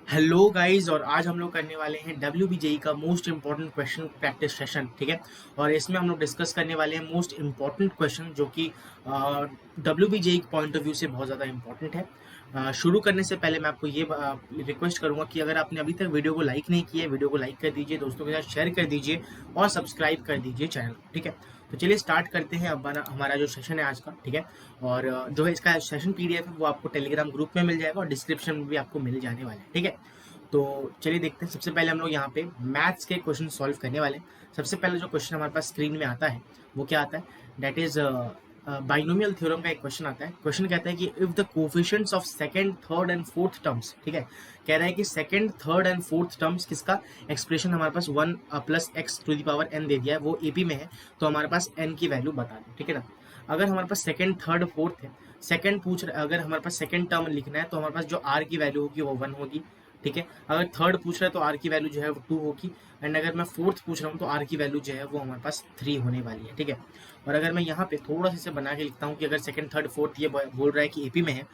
Hello guys. और आज हम लोग करने वाले हैं WBJE का most important question practice session. ठीक है। और इसमें हम लोग डिस्कस करने वाले हैं मोस्ट इंपॉर्टेंट क्वेश्चन जो कि WBJE पॉइंट ऑफ व्यू से बहुत ज़्यादा इंपॉर्टेंट है। शुरू करने से पहले मैं आपको ये रिक्वेस्ट करूंगा कि अगर आपने अभी तक वीडियो को लाइक नहीं किया है, वीडियो को लाइक कर दीजिए, दोस्तों के साथ शेयर कर दीजिए और सब्सक्राइब कर दीजिए चैनल। ठीक है। तो चलिए स्टार्ट करते हैं अब हमारा जो सेशन है आज का। ठीक है। और जो है इसका सेशन PDF है वो आपको टेलीग्राम ग्रुप में मिल जाएगा और डिस्क्रिप्शन में भी आपको मिल जाने वाला है। ठीक है। तो चलिए देखते हैं। सबसे पहले हम लोग यहाँ पे मैथ्स के क्वेश्चन सॉल्व करने वाले हैं। सबसे पहले जो क्वेश्चन हमारे पास स्क्रीन में आता है वो क्या आता है, दैट इज बाइनोमियल थ्योरम का एक क्वेश्चन आता है। क्वेश्चन कहता है कि if the coefficients of second, third and fourth terms, ठीक है, कह रहा है कि second, third and fourth terms किसका एक्सप्रेशन हमारे पास 1 plus x to the power n दे दिया है, वो AP में है, तो हमारे पास n की वैल्यू बता दो। ठीक है ना। अगर हमारे पास सेकंड, थर्ड, फोर्थ है, सेकंड पूछ रहा है, अगर हमारे पास सेकंड टर्म लिखना है तो हमारे पास जो r की वैल्यू होगी वो 1 होगी। ठीक है। अगर थर्ड पूछ रहा है तो आर की वैल्यू जो है वो 2 होगी। एंड अगर मैं फोर्थ पूछ रहा हूँ तो आर की वैल्यू जो है वो हमारे पास 3 होने वाली है। ठीक है। और अगर मैं यहाँ पे थोड़ा सा इसे बना के लिखता हूँ कि अगर सेकंड, थर्ड, फोर्थ ये बोल रहा है कि AP में है,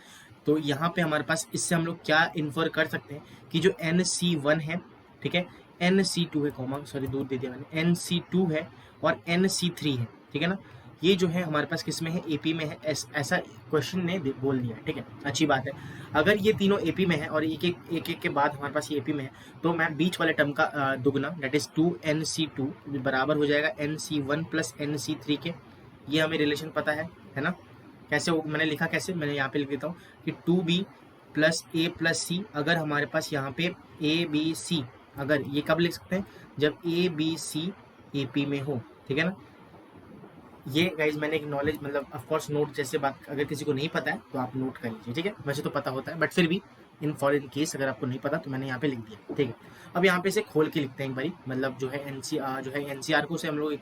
तो यहाँ पे हमारे पास इससे हम लोग क्या इन्फर कर सकते हैं कि जो NC1 है, ठीक है, NC2 है, कॉमा सॉरी दूर दे दिया मैंने, NC2 है और NC3 है। ठीक है ना। ये जो है हमारे पास किस में है, AP में है। ऐसा क्वेश्चन ने बोल दिया। ठीक है, अच्छी बात है। अगर ये तीनों AP में है और एक एक के बाद हमारे पास ये AP में है, तो मैं बीच वाले टर्म का दुगना दैट इज 2NC2 बराबर हो जाएगा NC1 प्लस NC3 के। ये हमें रिलेशन पता है ना। कैसे मैंने लिखा, कैसे मैंने यहाँ पे लिख देता हूँ कि 2B प्लस A प्लस सी। अगर हमारे पास यहाँ पे ABC, अगर ये कब लिख सकते हैं, जब ABC AP में हो। ठीक है ना। ये गाइज मैंने एक नॉलेज मतलब ऑफ कोर्स नोट जैसे बात, अगर किसी को नहीं पता है तो आप नोट कर लीजिए। ठीक है। वैसे तो पता होता है बट फिर भी इन फॉर केस अगर आपको नहीं पता तो मैंने यहाँ पे लिख दिया। ठीक है। अब यहाँ पे इसे खोल के लिखते हैं एक बारी, मतलब जो है NCR, जो है NCR को से हम लोग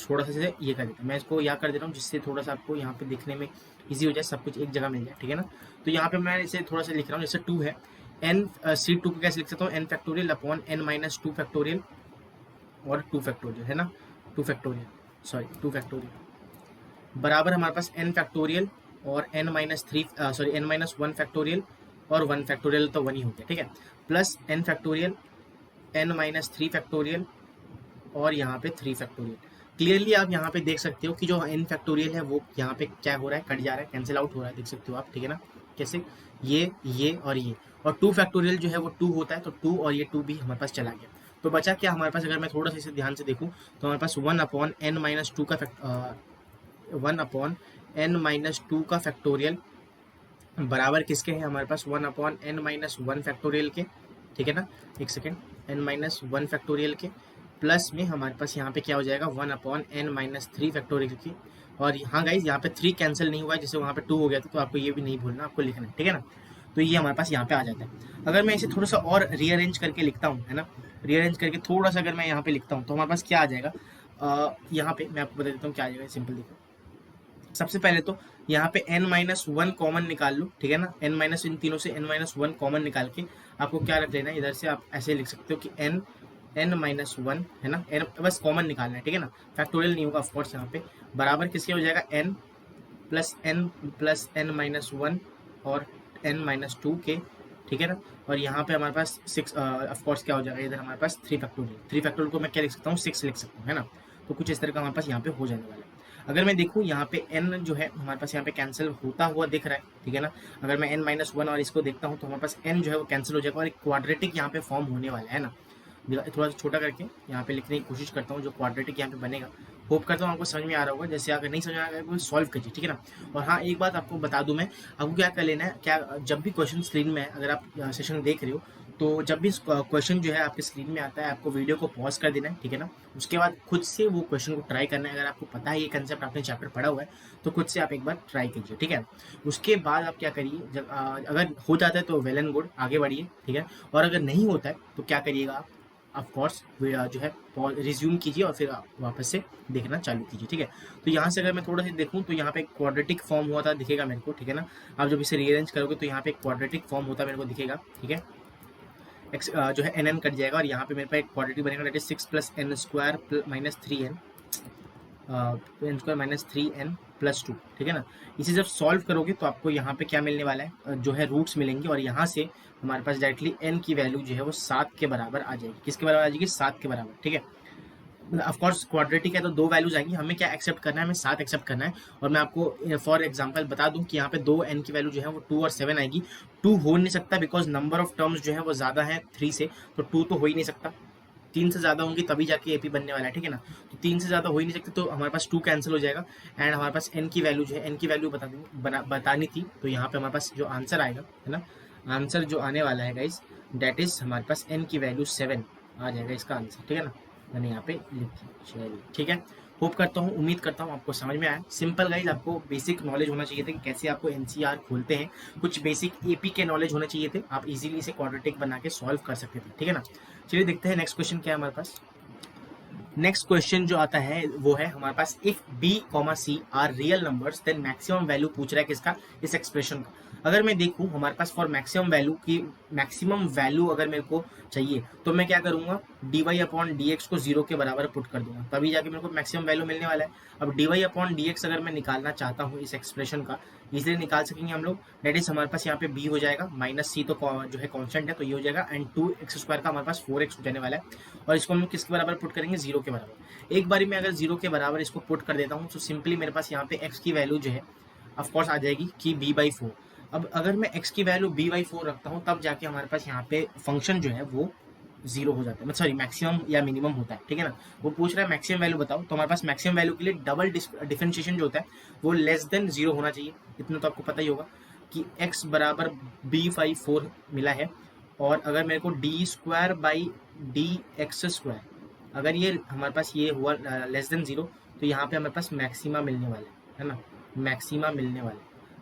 थोड़ा सा से ये कर देते हैं। मैं इसको यहाँ कर देता हूँ जिससे थोड़ा सा आपको यहाँ पे दिखने में ईजी हो जाए, सब कुछ एक जगह मिल जाए। ठीक है ना। तो यहाँ पे मैं इसे थोड़ा सा लिख रहा हूँ, जैसे 2 है, NC2 को कैसे लिख सकता हूँ, N factorial upon N-2 factorial और 2 फैक्टोरियल, है ना, 2 फैक्टोरियल, सॉरी 2 फैक्टोरियल बराबर हमारे पास n फैक्टोरियल और n-1 फैक्टोरियल और 1 फैक्टोरियल, तो 1 ही हो गया। ठीक है। Plus n factorial, n-3 factorial और यहाँ पे 3 फैक्टोरियल। क्लियरली आप यहाँ पे देख सकते हो कि जो n फैक्टोरियल है वो यहाँ पे क्या हो रहा है, कट जा रहा है, कैंसिल आउट हो रहा है, देख सकते हो आप। ठीक है ना। कैसे, ये और ये, और 2 फैक्टोरियल जो है वो 2 होता है, तो 2 और ये 2 भी हमारे पास चला गया। तो बचा क्या हमारे पास, अगर मैं थोड़ा सा इसे ध्यान से देखूँ तो हमारे पास 1/n-2 का 1/n-2 का फैक्टोरियल बराबर किसके है हमारे पास, 1/n-1 फैक्टोरियल के। ठीक है ना। एक सेकेंड, n-1 फैक्टोरियल के प्लस में हमारे पास यहाँ पे क्या हो जाएगा, 1/n-3 फैक्टोरियल की। और हाँ गाइज, यहाँ पे 3 कैंसिल नहीं हुआ है, जैसे वहाँ पे 2 हो गया था, तो आपको ये भी नहीं भूलना, आपको लिखना है। ठीक है ना। तो ये हमारे पास यहाँ पे आ जाता है। अगर मैं इसे थोड़ा सा और रीअरेंज करके लिखता हूँ, है ना, रीअरेंज करके थोड़ा सा अगर मैं यहाँ पे लिखता हूँ तो हमारे पास क्या आ जाएगा, यहाँ पे मैं आपको बता देता हूँ क्या आ जाएगा, सिंपल देखो। सबसे पहले तो यहाँ पे n-1 कॉमन निकाल लो। ठीक है ना। इन तीनों से n-1 कॉमन निकाल के आपको क्या रख लेना है, इधर से आप ऐसे लिख सकते हो कि n-1 है ना, n बस कॉमन निकालना है। ठीक है ना। फैक्टोरियल नहीं होगा ऑफकोर्स यहाँ पे, बराबर किसके हो जाएगा, n+n+n-1 और n-2 के। ठीक है ना। और यहाँ पे हमारे पास 6 ऑफकोर्स क्या हो जाएगा, इधर हमारे पास 3 फैक्टोरियल, 3 फैक्टोरियल को मैं क्या लिख सकता हूँ, 6 लिख सकता हूँ, है ना। तो कुछ इस तरह का हमारे पास यहाँ पे हो जाने वाला है। अगर मैं देखूँ यहाँ पे n जो है हमारे पास यहाँ पे कैंसिल होता हुआ दिख रहा है। ठीक है ना। अगर मैं n-1 और इसको देखता हूँ तो हमारे पास n जो है वो कैंसिल हो जाएगा और एक क्वाड्रेटिक यहाँ पे फॉर्म होने वाला है ना। थोड़ा सा छोटा करके यहाँ पे लिखने की कोशिश करता हूँ, जो क्वाड्रेटिक यहाँ पे बनेगा, होप करता हूँ आपको समझ में आ रहा होगा। जैसे अगर नहीं समझ में आ रहा है सॉल्व कीजिए। ठीक है ना। और हाँ, एक बात आपको बता दूं मैं, आपको क्या कर लेना है, क्या जब भी क्वेश्चन स्क्रीन में है, अगर आप सेशन देख रहे हो तो जब भी क्वेश्चन जो है आपके स्क्रीन में आता है, आपको वीडियो को पॉज कर देना है। ठीक है ना। उसके बाद खुद से वो क्वेश्चन को ट्राई करना है। अगर आपको पता है ये कंसेप्ट, आपने चैप्टर पढ़ा हुआ है, तो खुद से आप एक बार ट्राई कीजिए। ठीक है। उसके बाद आप क्या करिए, जब अगर हो जाता है तो वेल एंड गुड, आगे बढ़िए। ठीक है। और अगर नहीं होता है तो क्या करिएगा आप, ऑफ कोर्स जो है रिज्यूम कीजिए और फिर आप वापस से देखना चालू कीजिए। ठीक है। तो यहाँ से अगर मैं थोड़ा सा देखूँ तो यहाँ पे क्वाड्रेटिक फॉर्म हुआ था दिखेगा मेरे को। ठीक है ना। आप जब इसे रीअरेंज करोगे तो यहाँ पे क्वाड्रेटिक फॉर्म होता मेरे को दिखेगा। ठीक है। जो है NN कट जाएगा और यहाँ पे मेरे पास एक क्वाड्रेटिक बनेगा, that is 6 + n² - 3n। N square minus 3n+2, ठीक है ना। इसे जब सॉल्व करोगे तो आपको यहाँ पे क्या मिलने वाला है, जो है रूट्स मिलेंगे, और यहाँ से हमारे पास डायरेक्टली n की वैल्यू जो है वो 7 के बराबर आ जाएगी। किसके बराबर आ जाएगी? 7 के बराबर, ठीक है। ऑफ कोर्स क्वाड्रेटिक है तो दो वैल्यूज आएंगी, हमें क्या एक्सेप्ट करना है, हमें 7 एक्सेप्ट करना है। और मैं आपको फॉर एग्जांपल बता दूं कि यहाँ पे दो n की वैल्यू जो है वो 2 और 7 आएगी। 2 हो नहीं सकता बिकॉज नंबर ऑफ टर्म्स जो है वो ज़्यादा है 3 से, तो 2 तो हो ही नहीं सकता। 3 से ज़्यादा होंगी तभी जाके एपी बनने वाला है, ठीक है ना। तो 3 से ज़्यादा हो ही नहीं सकते, तो हमारे पास 2 कैंसिल हो जाएगा। एंड हमारे पास n की वैल्यू जो है, n की वैल्यू बतानी थी, तो यहाँ पे हमारे पास जो आंसर आएगा, है ना, आंसर जो आने वाला है गाइज, डेट इज हमारे पास n की वैल्यू 7 आ जाएगा इसका आंसर, ठीक है ना। मैंने यहाँ पे लिख दिया, चलिए ठीक है। होप करता हूँ, उम्मीद करता हूँ आपको समझ में आया। सिंपल गाइज, आपको बेसिक नॉलेज होना चाहिए था कि कैसे आपको एनसीआर खोलते हैं, कुछ बेसिक एपी के नॉलेज होने चाहिए थे, आप इजीली इसे क्वाड्रेटिक बना के सॉल्व कर सकते थे, ठीक है ना। चलिए देखते हैं नेक्स्ट क्वेश्चन क्या है हमारे पास। नेक्स्ट क्वेश्चन जो आता है वो है हमारे पास, if b, c are real numbers then maximum value पूछ रहा है किसका, इस एक्सप्रेशन का। अगर मैं देखूं हमारे पास फॉर मैक्सिमम वैल्यू की, मैक्सिमम वैल्यू अगर मेरे को चाहिए तो मैं क्या करूंगा, dy/dx को 0 के बराबर पुट कर दूंगा, तभी जाके मेरे को मैक्सिमम वैल्यू मिलने वाला है। अब dy/dx अगर मैं निकालना चाहता हूँ इस एक्सप्रेशन का, इजिली निकाल सकेंगे हम लोग। डेट इज हमारे पास यहाँ पे b हो जाएगा, -c तो जो है कॉन्स्टेंट है तो ये हो जाएगा, एंड 2x² का हमारे पास 4x हो जाने वाला है। और इसको हम किसके बराबर पुट करेंगे, 0 के बराबर। एक बारी में अगर 0 के बराबर इसको पुट कर देता हूँ तो सिंपली मेरे पास यहाँ पे x की वैल्यू जो है ऑफकोर्स आ जाएगी कि b/4। अब अगर मैं x की वैल्यू b/4 रखता हूँ तब जाके हमारे पास यहाँ पे फंक्शन जो है वो 0 हो जाता है, मतलब सॉरी मैक्सिमम या मिनिमम होता है, ठीक है ना। वो पूछ रहा है मैक्सिमम वैल्यू बताओ, तो हमारे पास मैक्सिमम वैल्यू के लिए डबल डिफरेंशिएशन जो होता है वो लेस देन 0 होना चाहिए। इतना तो आपको पता ही होगा कि x बराबर b/4 मिला है, और अगर मेरे को d² अगर ये हमारे पास ये हुआ लेस देन 0, तो यहाँ पे हमारे पास मैक्सिमा मिलने वाला है ना, मैक्सिमा मिलने वाला है।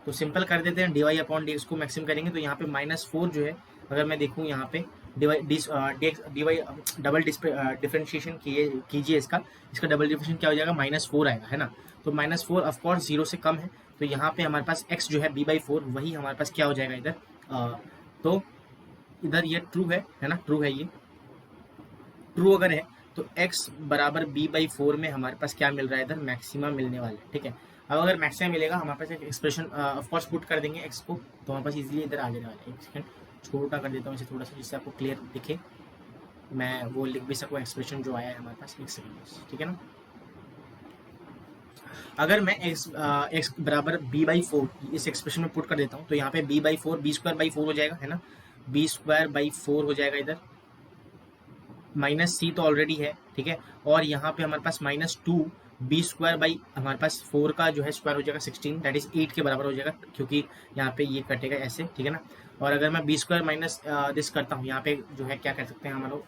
तो सिंपल कर देते हैं, dy/dx को मैक्सिमम करेंगे तो यहाँ पे -4 जो है, अगर मैं देखूँ यहाँ पे डबल डिफरेंशिएशन कीजिए इसका डबल डिफरेंशिएशन क्या हो जाएगा, -4 आएगा, है ना। तो -4 ऑफकोर्स 0 से कम है, तो यहाँ पे हमारे पास x जो है b/4 वही हमारे पास क्या हो जाएगा इधर, तो इधर ये ट्रू है ना, ट्रू है, ये ट्रू अगर है तो x बराबर b/4 में हमारे पास क्या मिल रहा है, इधर मैक्सिमम मिलने वाला है, ठीक है। अब अगर मैक्सिमम मिलेगा हमारे पास एक एक्सप्रेशन ऑफकोर्स पुट कर देंगे x को, तो हमारे पास इजीली इधर आ जाने वाला है। एक सेकंड छोटा कर देता हूँ इसे थोड़ा सा, जिससे आपको क्लियर दिखे, मैं वो लिख भी सकूँ एक्सप्रेशन जो आया है हमारे पास, एक सेकंड, ठीक है ना। अगर मैं x बराबर b/4 इस एक्सप्रेशन में पुट कर देता हूँ तो यहाँ पे b/4 b²/4 हो जाएगा, है ना, b²/4 हो जाएगा इधर, -c तो ऑलरेडी है, ठीक है। और यहाँ पे हमारे पास -2 b² हमारे पास 4 का जो है स्क्वायर हो जाएगा 16, दैट इज 8 के बराबर हो जाएगा, क्योंकि यहाँ पे ये कटेगा ऐसे, ठीक है ना। और अगर मैं b² माइनस दिस करता हूँ, यहाँ पे जो है क्या कर सकते हैं हम लोग,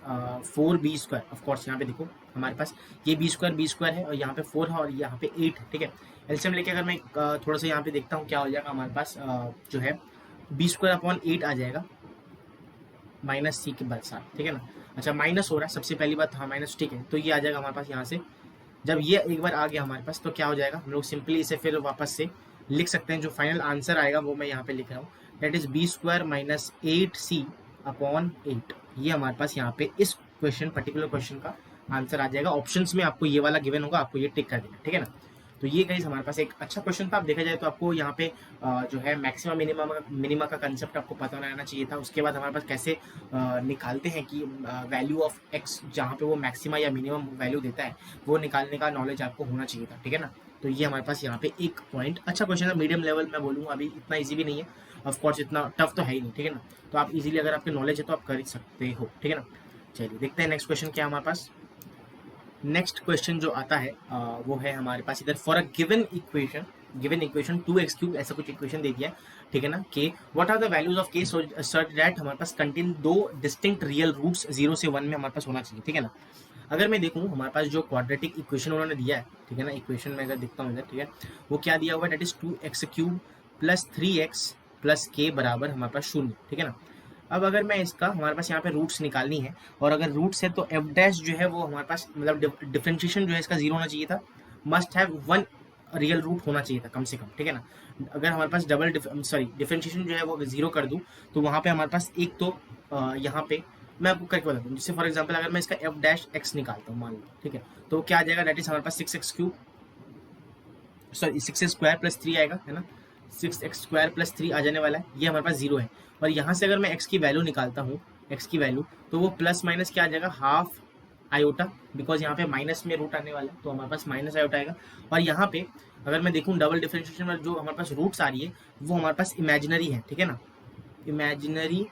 4b², ऑफकोर्स यहाँ पे देखो हमारे पास ये b² है और यहाँ पे 4 है और यहाँ पे 8 है, ठीक है। एलसीएम लेके अगर मैं थोड़ा सा यहाँ पे देखता हूँ क्या हो जाएगा हमारे पास, जो है b²/8 आ जाएगा -c के साथ, ठीक है ना। अच्छा माइनस हो रहा है सबसे पहली बात, हाँ माइनस, ठीक है। तो ये आ जाएगा हमारे पास यहाँ से, जब ये एक बार आ गया हमारे पास तो क्या हो जाएगा, हम लोग सिंपली इसे फिर वापस से लिख सकते हैं। जो फाइनल आंसर आएगा वो मैं यहाँ पे लिख रहा हूँ, दैट इज b² - 8c/8। ये हमारे पास यहाँ पे इस क्वेश्चन, पर्टिकुलर क्वेश्चन का आंसर आ जाएगा। ऑप्शंस में आपको ये वाला गिवन होगा, आपको ये टिक कर देना, ठीक है ना। तो ये गाइस हमारे पास एक अच्छा क्वेश्चन था। आप देखा जाए तो आपको यहाँ पे जो है मैक्सिमम मिनिमा का कंसेप्ट आपको पता रहना चाहिए था। उसके बाद हमारे पास कैसे निकालते हैं कि वैल्यू ऑफ एक्स जहाँ पे वो मैक्सिमा या मिनिमम वैल्यू देता है वो निकालने का नॉलेज आपको होना चाहिए था, ठीक है ना। तो ये हमारे पास यहाँ पे एक पॉइंट अच्छा क्वेश्चन है, मीडियम लेवल मैं बोलूँगा, अभी इतना ईजी भी नहीं है, ऑफकोर्स इतना टफ तो है ही नहीं, ठीक है ना। तो आप इजीली अगर आपके नॉलेज है तो आप कर ही सकते हो, ठीक है ना। चलिए देखते हैं नेक्स्ट क्वेश्चन क्या है हमारे पास। नेक्स्ट क्वेश्चन जो आता है वो है हमारे पास इधर, for a given equation 2x³ ऐसा कुछ इक्वेशन दे दिया है, ठीक है ना, कि what are the values of k such that हमारे पास कंटेन 2 डिस्टिंक्ट रियल रूट्स 0 से 1 में हमारे पास होना चाहिए, ठीक है ना। अगर मैं देखूँ हमारे पास जो क्वाड्रेटिक इक्वेशन उन्होंने दिया है, ठीक है ना, इक्वेशन में अगर देखता हूँ इधर, ठीक है, वो क्या दिया हुआ है, that is 2x³ + 3x + k बराबर हमारे पास 0, ठीक है ना। अब अगर मैं इसका, हमारे पास यहाँ पे रूट्स निकालनी है, और अगर रूट्स है तो f' जो है वो हमारे पास, मतलब डिफरेंशिएशन जो है इसका 0 होना चाहिए था, मस्ट हैव 1 रियल रूट होना चाहिए था कम से कम, ठीक है ना। अगर हमारे पास डिफरेंशिएशन जो है वो 0 कर दूँ तो वहाँ पे हमारे पास एक तो यहाँ पे मैं आपको करके बताता हूँ, जैसे फॉर एग्जाम्पल अगर मैं इसका f' x निकालता हूँ मान लो, ठीक है, तो क्या आ जाएगा, दैट इज हमारे पास 6x³ सॉरी 6x² + 3 आएगा, है ना, 6x² + 3 आ जाने वाला है, ये हमारे पास 0 है। और यहाँ से अगर मैं x की वैल्यू निकालता हूँ, x की वैल्यू, तो वो प्लस माइनस क्या आ जाएगा, हाफ आयोटा, बिकॉज यहाँ पे माइनस में रूट आने वाला है, तो हमारे पास माइनस आयोटा आएगा। और यहाँ पे अगर मैं देखूँ डबल डिफरेंशिएशन में जो हमारे पास रूट्स आ रही है वो हमारे पास इमेजिनरी है, ठीक है ना, इमेजिनरी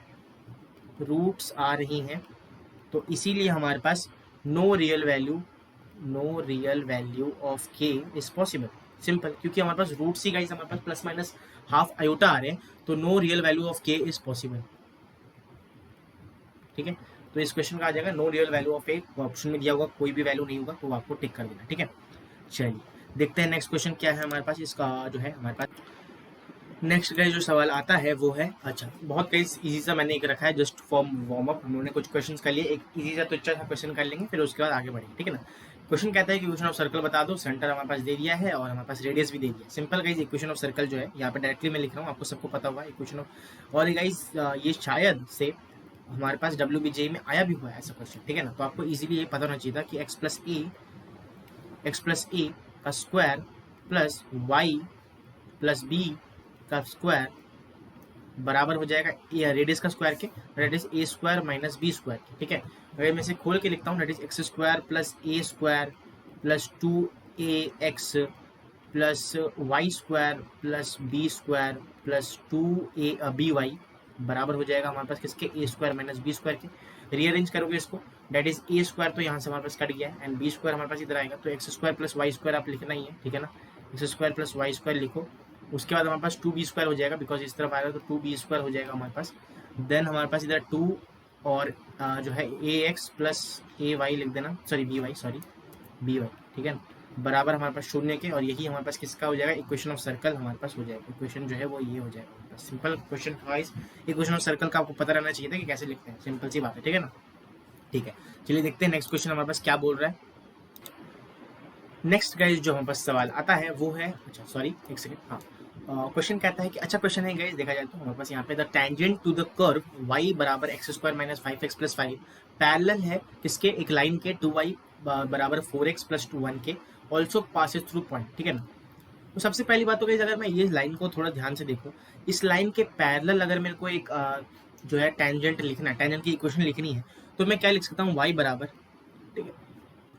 रूट्स आ रही हैं, तो इसीलिए हमारे पास no real value of k is possible, simple, क्योंकि हमारे पास रूट्स ही गाइस हमारे पास प्लस माइनस हाफ आयोटा आ रहे हैं, तो no real value of k is possible, ठीक है। तो इस क्वेश्चन का आ जाएगा no real value of a, option में दिया होगा कोई भी वैल्यू नहीं होगा तो वो आपको टिक कर देना, ठीक है। चलिए देखते हैं नेक्स्ट क्वेश्चन क्या है हमारे पास, इसका जो है हमारे पास नेक्स्ट का जो सवाल आता है वो है, अच्छा बहुत कई इजी सा मैंने एक रखा है जस्ट फॉर वार्म अप, हम लोगों ने कुछ क्वेश्चंस कर लिए, एक इजी सा तो अच्छा सा क्वेश्चन कर लेंगे, फिर उसके बाद आगे बढ़ेंगे, ठीक है ना। क्वेश्चन कहता है कि इक्वेशन ऑफ सर्कल बता दो, सेंटर हमारे पास दे दिया है और हमारे पास रेडियस भी दे दिया है। Simple guys equation of circle जो है यहाँ पे डायरेक्टली मैं लिख रहा हूँ, आपको सबको पता होगा इक्वेशन ऑफ, और गाइस ये शायद से हमारे पास WBJ में आया भी हुआ है ऐसा क्वेश्चन, ठीक है ना। तो आपको इजीली ये पता होना चाहिए था कि x प्लस ए का square plus y plus b का स्क्वायर बराबर हो जाएगा रेडियस का स्क्वायर के, that is a² minus b² के, ठीक है। अगर मैं इसे खोल के लिखता हूँ, that is x² plus a² plus 2ax plus y² plus b² plus 2by बराबर हो जाएगा हमारे पास किसके, a² माइनस b² के। रीअरेंज करोगे इसको, दैट इज a² तो यहाँ से हमारे पास कट गया है एंड b² हमारे पास इधर आएगा, तो x² प्लस y² आप लिखना ही है, ठीक है ना, x² प्लस y² लिखो। उसके बाद हमारे पास 2b² हो जाएगा, बिकॉज इस तरफ आएगा तो 2b² हो जाएगा हमारे पास। देन हमारे पास इधर 2 और जो है ax प्लस ay लिख देना, सॉरी by, ठीक है ना, बराबर हमारे पास 0 के, और यही हमारे पास किसका हो जाएगा, इक्वेशन ऑफ सर्कल हमारे पास हो जाएगा। इक्वेशन जो है वो ये हो जाएगा हमारे पास, simple question guys. Equation of circle का आपको पता रहना चाहिए था कि कैसे लिखते हैं, सिंपल सी बात है, ठीक है ना। ठीक है, चलिए देखते हैं नेक्स्ट क्वेश्चन हमारे पास क्या बोल रहा है। नेक्स्ट गाइस जो हमारे पास सवाल आता है वो है, अच्छा सॉरी एक सेकंड, हाँ क्वेश्चन कहता है कि, अच्छा क्वेश्चन है गाइस, देखा जाए तो हमारे पास यहाँ पे the tangent to the curve y बराबर x² minus 5x plus 5 parallel है किसके, एक लाइन के 2y बराबर 4x प्लस 1 के, ऑल्सो पासेस थ्रू पॉइंट, ठीक है ना। तो सबसे पहली बात तो गाइस अगर मैं ये लाइन को थोड़ा ध्यान से देखूं, इस लाइन के पैरेलल अगर मेरे को एक जो है टेंजेंट लिखना है, टेंजेंट की इक्वेशन लिखनी है, तो मैं क्या लिख सकता हूँ, y बराबर, ठीक है,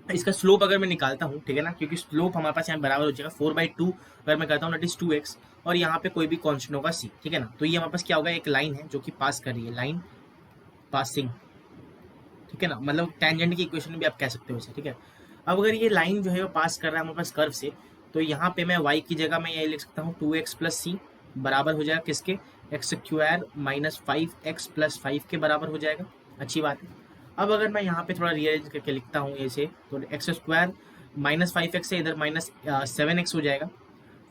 इसका स्लोप अगर मैं निकालता हूँ, ठीक है ना, क्योंकि स्लोप हमारे पास यहाँ बराबर हो जाएगा 4/2 अगर मैं करता हूँ, दैट इज 2x, और यहाँ पे कोई भी कांस्टेंट होगा c, ठीक है ना। तो ये हमारे पास क्या होगा, एक लाइन है जो कि पास कर रही है, लाइन पासिंग, ठीक है ना, मतलब टेंजेंट की इक्वेशन भी आप कह सकते हो इसे, ठीक है। अब अगर ये लाइन जो है वो पास कर रहा है हमारे पास कर्व से, तो यहाँ पे मैं y की जगह मैं ये लिख सकता हूँ 2x प्लस सी बराबर हो जाएगा किसके, x² माइनस 5x प्लस 5 के बराबर हो जाएगा, अच्छी बात है। अब अगर मैं यहाँ पे थोड़ा रिअरेंज करके लिखता हूँ ऐसे, तो x² माइनस 5x से इधर माइनस 7x हो जाएगा,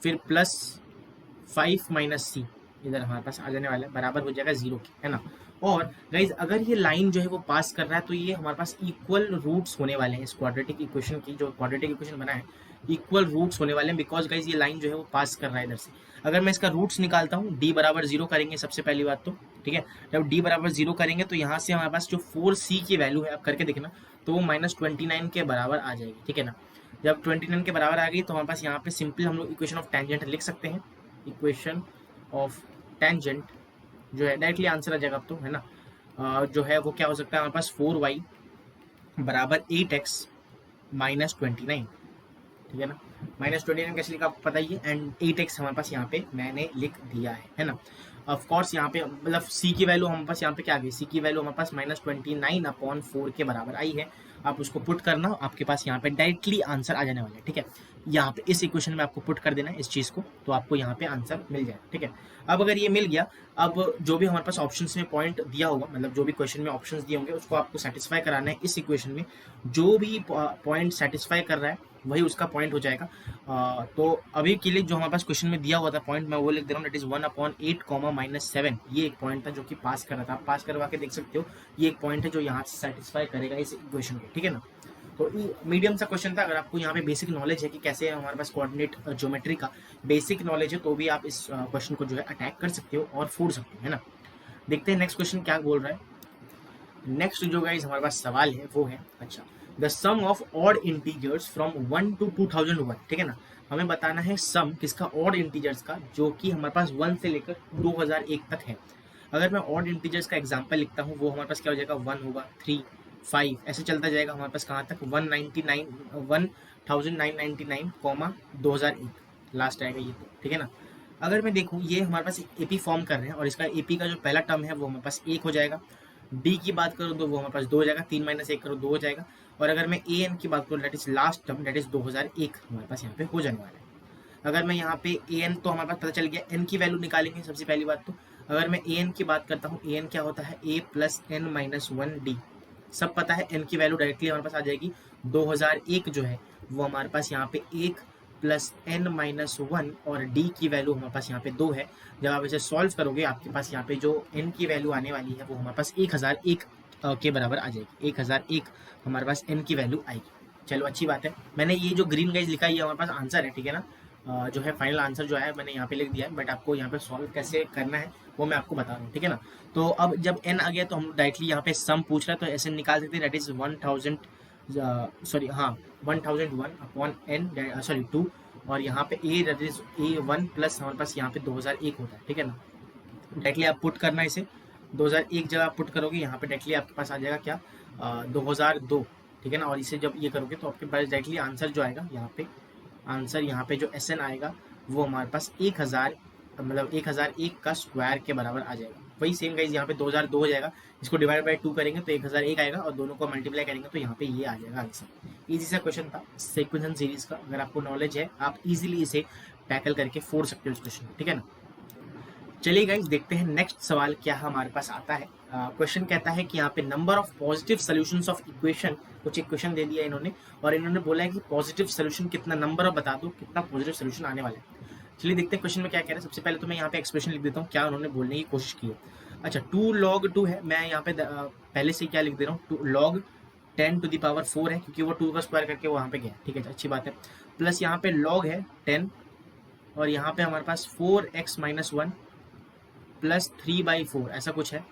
फिर प्लस 5 माइनस सी इधर हमारे पास आ जाने वाला है, बराबर हो जाएगा 0 के, है ना। और गाइज अगर ये लाइन जो है वो पास कर रहा है, तो ये हमारे पास इक्वल रूट्स होने वाले हैं इस क्वाड्रेटिक इक्वेशन की, जो क्वाड्रेटिक इक्वेशन बना है इक्वल रूट्स होने वाले हैं, बिकॉज गाइज ये लाइन जो है वो पास कर रहा है इधर से। अगर मैं इसका रूट्स निकालता हूँ, d बराबर 0 करेंगे सबसे पहली बात तो, ठीक है, जब d बराबर 0 करेंगे तो यहाँ से हमारे पास जो 4c की वैल्यू है, आप करके देखना, तो वो -29 के बराबर आ जाएगी, ठीक है ना। जब 29 के बराबर आ गई तो हमारे पास यहाँ पे सिंपल हम लोग इक्वेशन ऑफ टेंजेंट लिख सकते हैं, इक्वेशन ऑफ टेंजेंट जो है डायरेक्टली आंसर आ जाएगा अब तो, है ना। जो है वो क्या हो सकता है हमारे पास 4y बराबर 8x माइनस 29, ठीक है ना, -29 कैसे लिखा आपको पता ही है, एंड 8x हमारे पास यहाँ पे मैंने लिख दिया है ना। ऑफ कोर्स यहाँ पे मतलब c की वैल्यू हमारे पास यहाँ पे क्या आ गई, c की वैल्यू हमारे पास -29/4 के बराबर आई है। आप उसको पुट करना, आपके पास यहाँ पे डायरेक्टली आंसर आ जाने वाला है, ठीक है। यहाँ पे इस इक्वेशन में आपको पुट कर देना है इस चीज़ को, तो आपको यहाँ पे आंसर मिल जाएगा, ठीक है। अब अगर ये मिल गया, अब जो भी हमारे पास ऑप्शंस में पॉइंट दिया होगा, मतलब जो भी क्वेश्चन में ऑप्शंस दिए होंगे उसको आपको सेटिस्फाई कराना है इस इक्वेशन में, जो भी पॉइंट सेटिस्फाई कर रहा है वही उसका पॉइंट हो जाएगा। तो अभी के लिए जो हमारे पास क्वेश्चन में दिया हुआ था पॉइंट, मैं वो लिख दे रहा हूँ, दैट इज 1/8, -7, ये एक पॉइंट था जो कि पास कर रहा था, आप पास करवा के देख सकते हो, ये एक पॉइंट है जो यहाँ से सेटिस्फाई करेगा इस इक्वेशन को, ठीक है ना। तो मीडियम सा क्वेश्चन था, अगर आपको यहाँ पे बेसिक नॉलेज है कि कैसे हमारे पास कोऑर्डिनेट ज्योमेट्री का बेसिक नॉलेज है, तो भी आप इस क्वेश्चन को जो है अटैक कर सकते हो और फोड़ सकते हो, है ना। देखते हैं नेक्स्ट क्वेश्चन क्या बोल रहा है। नेक्स्ट जो गाइस हमारे पास सवाल है वो है, अच्छा the sum of odd integers from 1 to 2001, ठीक है ना। हमें बताना है सम किसका, ऑड इंटीजर्स का, जो कि हमारे पास 1 से लेकर 2001 तक है। अगर मैं ऑड इंटीजर्स का एग्जांपल लिखता हूँ, वो हमारे पास क्या हो जाएगा, 1 होगा, 3, 5, ऐसे चलता जाएगा हमारे पास कहाँ तक, 1999, लास्ट आएगा ये तो, ठीक है ना। अगर मैं देखूँ, ये हमारे पास एपी फॉर्म कर रहे हैं और इसका एपी का जो पहला टर्म है वो हमारे पास 1 हो जाएगा। डी की बात करूँ तो वो हमारे पास 2 हो जाएगा, 3 माइनस 1 करो 2 हो जाएगा। और अगर मैं ए एन की बात करूँ, that is last term, that is 2001 हमारे पास यहाँ पे हो जाने वाला है। अगर मैं यहाँ पे ए एन, तो हमारे पास पता चल गया, एन की वैल्यू निकालेंगे सबसे पहली बात तो। अगर मैं ए एन की बात करता हूँ, ए एन क्या होता है, ए प्लस एन माइनस 1 डी, सब पता है। एन की वैल्यू डायरेक्टली हमारे पास आ जाएगी, 2001 जो है वो हमारे पास यहाँ पे 1 प्लस एन माइनस 1 और डी की वैल्यू हमारे पास यहाँ पे 2 है। जब आप इसे सॉल्व करोगे, आपके पास यहाँ पे जो एन की वैल्यू आने वाली है वो हमारे पास 1001 के बराबर आ जाएगी। 1001 हमारे पास एन की वैल्यू आएगी। चलो अच्छी बात है। मैंने ये जो ग्रीन गाइज लिखा है ये हमारे पास आंसर है, ठीक है ना। जो है फाइनल आंसर जो है मैंने यहाँ पे लिख दिया है, बट आपको यहाँ पे सॉल्व कैसे करना है वो मैं आपको बता रहा हूँ, ठीक है ना। तो अब जब n आ गया तो हम डायरेक्टली यहाँ पे सम पूछ रहा है, तो ऐसे निकाल सकते हैं, दैट इज 1000, सॉरी हाँ 1001 अपॉन n, सॉरी 2, और यहाँ पे a that is a1 plus हमारे पास यहाँ पे 2001 होता है, ठीक है ना। डायरेक्टली आप पुट करना है इसे, 2001 जब आप पुट करोगे यहाँ पे डायरेक्टली आपके पास आ जाएगा क्या, 2002, ठीक है ना। और इसे जब ये करोगे तो आपके पास डायरेक्टली आंसर जो आएगा यहाँ पे, आंसर यहाँ पे जो एस एन आएगा वो हमारे पास 1000, मतलब 1001 का स्क्वायर के बराबर आ जाएगा। वही सेम गाइज यहाँ पे 2002 हो जाएगा, इसको डिवाइड बाय 2 करेंगे तो 1001 आएगा और दोनों को मल्टीप्लाई करेंगे तो यहाँ पे ये आ जाएगा आंसर। इजी सा क्वेश्चन था सीक्वेंस सीरीज का, अगर आपको नॉलेज है आप इजीली इसे टैकल करके फोड़ सकते हो इस क्वेश्चन, ठीक है ना। चलिए गाइज देखते हैं नेक्स्ट सवाल क्या हमारे पास आता है। क्वेश्चन कहता है कि यहाँ पे number of positive solutions of equation, कुछ इक्वेशन दे दिया इन्होंने और इन्होंने बोला है कि पॉजिटिव सॉल्यूशन कितना, नंबर ऑफ बता दो कितना पॉजिटिव सॉल्यूशन आने वाला है। चलिए देखते हैं क्वेश्चन में क्या कह रहा है। सबसे पहले तो मैं यहाँ पे एक्सप्रेशन लिख देता हूँ क्या उन्होंने बोलने की कोशिश की है। अच्छा 2 log 2 है, मैं यहाँ पे पहले से क्या लिख दे रहा हूँ, 2 log 10 to the power 4 है क्योंकि वो 2 का स्क्वायर करके वहाँ पे गया, ठीक है अच्छी बात है। प्लस यहाँ पे log है 10 और यहाँ पे हमारे पास 4x माइनस 1 प्लस 3/4 ऐसा कुछ है,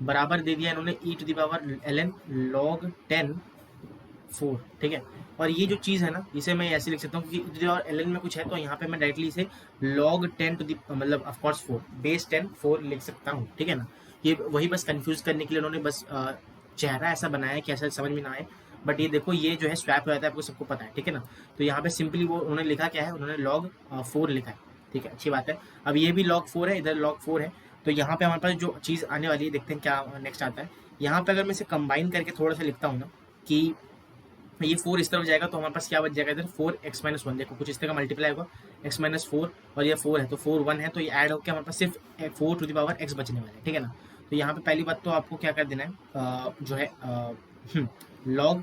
बराबर दे दिया इन्होंने e to the power ln log 10 4, ठीक है। और ये जो चीज़ है ना इसे मैं ऐसे लिख सकता हूँ क्योंकि e to the power ln में कुछ है तो यहाँ पे मैं डायरेक्टली इसे log 10 टू द मतलब ऑफ कोर्स 4 बेस 10 4 लिख सकता हूँ, ठीक है ना। ये वही बस कंफ्यूज करने के लिए उन्होंने बस चेहरा ऐसा बनाया है कि ऐसा समझ में ना आए, बट ये देखो ये जो है स्वैप हो जाता है, आपको सबको पता है, ठीक है ना। तो यहाँ पे सिंपली वो उन्होंने लिखा क्या है, उन्होंने log 4 लिखा है, ठीक है अच्छी बात है। अब ये भी log 4 है, इधर log 4 है, तो यहाँ पे हमारे पास जो चीज़ आने वाली है देखते हैं क्या नेक्स्ट आता है। यहाँ पे अगर मैं इसे कंबाइन करके थोड़ा सा लिखता हूँ ना कि ये 4 इस तरफ जाएगा तो हमारे पास क्या बच जाएगा इधर 4x माइनस 1, देखो कुछ इस तरह का मल्टीप्लाई होगा x माइनस 4 और ये 4 है तो 4 1 है तो ये ऐड होकर हमारे पास सिर्फ 4 टू द पावर x बचने वाला है, ठीक है ना। तो यहाँ पे पहली बात तो आपको क्या कर देना है, जो है log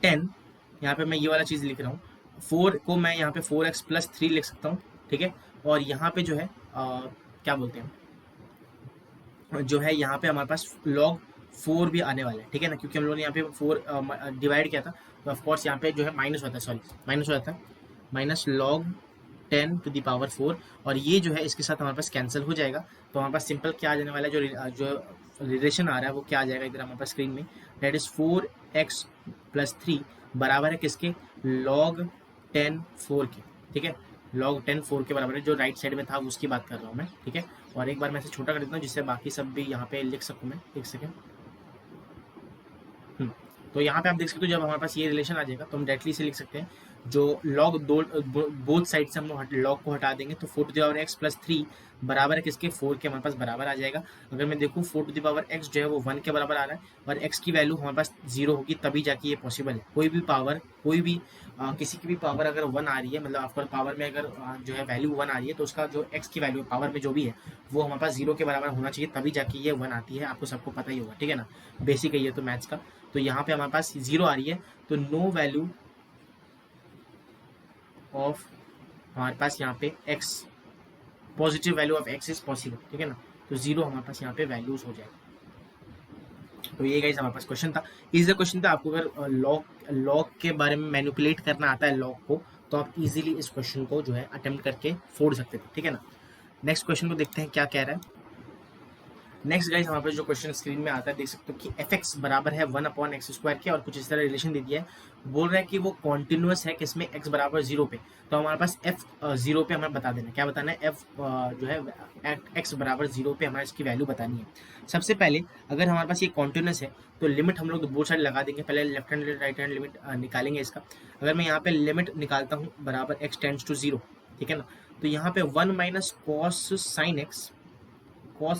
10, यहाँ पे मैं ये वाला चीज़ लिख रहा हूँ, 4 को मैं यहाँ पे 4x प्लस 3 लिख सकता हूँ, ठीक है। और यहाँ पे जो है क्या बोलते हैं, जो है यहाँ पे हमारे पास log 4 भी आने वाला है, ठीक है ना, क्योंकि हम लोगों ने यहाँ पे 4 डिवाइड किया था तो ऑफकोर्स यहाँ पे जो है माइनस होता है, सॉरी माइनस हो जाता है, minus log 10 to the power 4 और ये जो है इसके साथ हमारे पास कैंसिल हो जाएगा। तो हमारे पास सिंपल क्या आ जाने वाला है, जो रिलेशन आ रहा है वो क्या आ जाएगा इधर हमारे पास स्क्रीन में, दैट इज 4x प्लस 3 बराबर है किसके, log 10 4 के, ठीक है। log 10 4 के बराबर है, जो राइट साइड में था उसकी बात कर रहा हूँ मैं, ठीक है। और एक बार मैं इसे छोटा कर देता हूँ जिससे बाकी सब भी यहाँ पे लिख सकूँ मैं, एक सेकेंड। तो यहाँ पे आप देख सकते हो जब हमारे पास ये रिलेशन आ जाएगा तो हम डायरेक्टली इसे लिख सकते हैं, जो log बोथ साइड से हम log को हटा देंगे तो 4 to the power x plus 3 बराबर है किसके, 4 के हमारे पास बराबर आ जाएगा। अगर मैं देखूँ 4 टू द पावर x जो है वो 1 के बराबर आ रहा है और x की वैल्यू हमारे पास 0 होगी तभी जाके ये पॉसिबल है। कोई भी पावर, कोई भी किसी की भी पावर अगर 1 आ रही है, मतलब आपको पावर में अगर जो है वैल्यू 1 आ रही है तो उसका जो x की वैल्यू पावर में जो भी है वो हमारे पास 0 के बराबर होना चाहिए तभी जाके ये 1 आती है, आपको सबको पता ही होगा, ठीक है ना। बेसिक है ये तो मैथ्स का। तो यहाँ पे हमारे पास 0 आ रही है तो नो वैल्यू ऑफ हमारे पास यहाँ पे x, positive value of x is possible, ठीक है ना। तो 0 हमारे पास यहाँ पे वैल्यूज हो जाएगा। तो ये गाइस हमारे पास क्वेश्चन था, इजी क्वेश्चन था। आपको अगर लॉग के बारे में मैनिपुलेट करना आता है लॉग को तो आप इजीली इस क्वेश्चन को जो है अटेम्प्ट करके फोड़ सकते थे, ठीक है ना। नेक्स्ट क्वेश्चन को देखते हैं क्या कह रहा है। नेक्स्ट गाइस हमारे पास जो क्वेश्चन स्क्रीन में आता है देख सकते हो कि एफ एक्स बराबर है 1/x² के, और कुछ इस तरह रिलेशन दे दिया है। बोल रहा है कि वो कॉन्टिन्यूस है किसमें, x बराबर 0 पे। तो हमारे पास f 0 पे हमें बता देना, क्या बताना है, f जो है x बराबर 0 पे हमें इसकी वैल्यू बतानी है। सबसे पहले अगर हमारे पास ये कॉन्टिन्यूस है तो लिमिट हम लोग बोथ साइड लगा देंगे। पहले left hand right hand limit निकालेंगे इसका। अगर मैं यहाँ पे लिमिट निकालता हूँ बराबर x टेंड्स टू 0, ठीक है ना, तो यहाँ पे 1 माइनस कॉस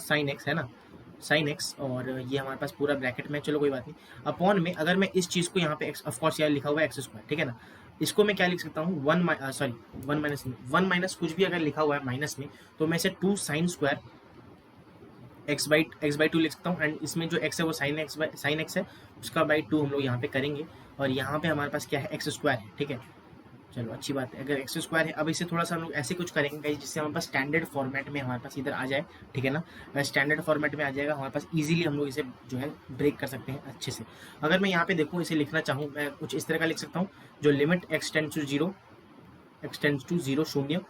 साइन एक्स है ना, साइन एक्स, और ये हमारे पास पूरा ब्रैकेट में, चलो कोई बात नहीं, अपॉन में अगर मैं इस चीज़ को यहाँ पे ऑफ कोर्स यहाँ लिखा हुआ है x², ठीक है ना, इसको मैं क्या लिख सकता हूँ, वन माइनस कुछ भी अगर लिखा हुआ है माइनस में, तो मैं इसे 2 साइन स्क्वायर x/2 लिख सकता हूँ। एंड इसमें जो x है वो साइन एक्स है, उसका बाई 2 हम लोग यहाँ पे करेंगे, और यहाँ पे हमारे पास क्या है, x² है, ठीक है। चलो अच्छी बात है, अगर x² है। अब इसे थोड़ा सा हम लोग ऐसे कुछ करेंगे गाइस जिससे हमारे पास स्टैंडर्ड फॉर्मेट में हमारे पास इधर आ जाए, ठीक है ना। अगर स्टैंडर्ड फॉर्मेट में आ जाएगा हमारे पास इजीली हम लोग इसे जो है ब्रेक कर सकते हैं अच्छे से। अगर मैं यहाँ पे देखूँ इसे लिखना चाहूँ, मैं कुछ इस तरह का लिख सकता हूँ, जो लिमिट x टेंड्स टू 0 शून्य,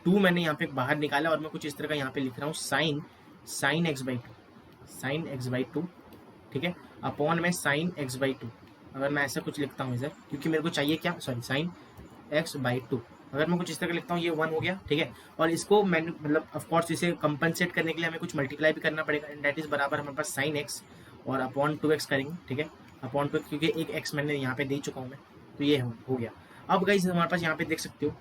2 मैंने यहाँ पे बाहर निकाला, और मैं कुछ इस तरह का यहाँ पे लिख रहा हूँ साइन x/2, ठीक है, अपॉन में साइन x/2। अगर मैं ऐसा कुछ लिखता हूँ इधर, क्योंकि मेरे को चाहिए क्या, सॉरी, साइन x/2। अगर मैं कुछ इस तरह लिखता हूँ, ये 1 हो गया, ठीक है। और इसको मैं मतलब ऑफकोर्स इसे कंपनसेट करने के लिए हमें कुछ मल्टीप्लाई भी करना पड़ेगा, एंड दैट इज बराबर हमारे पास साइन x और अपॉन 2x करेंगे, ठीक है, अपॉन 2, क्योंकि एक x मैंने यहाँ पे दे चुका हूँ मैं, तो ये हो गया। अब गाइस हमारे पास यहाँ पे देख सकते हो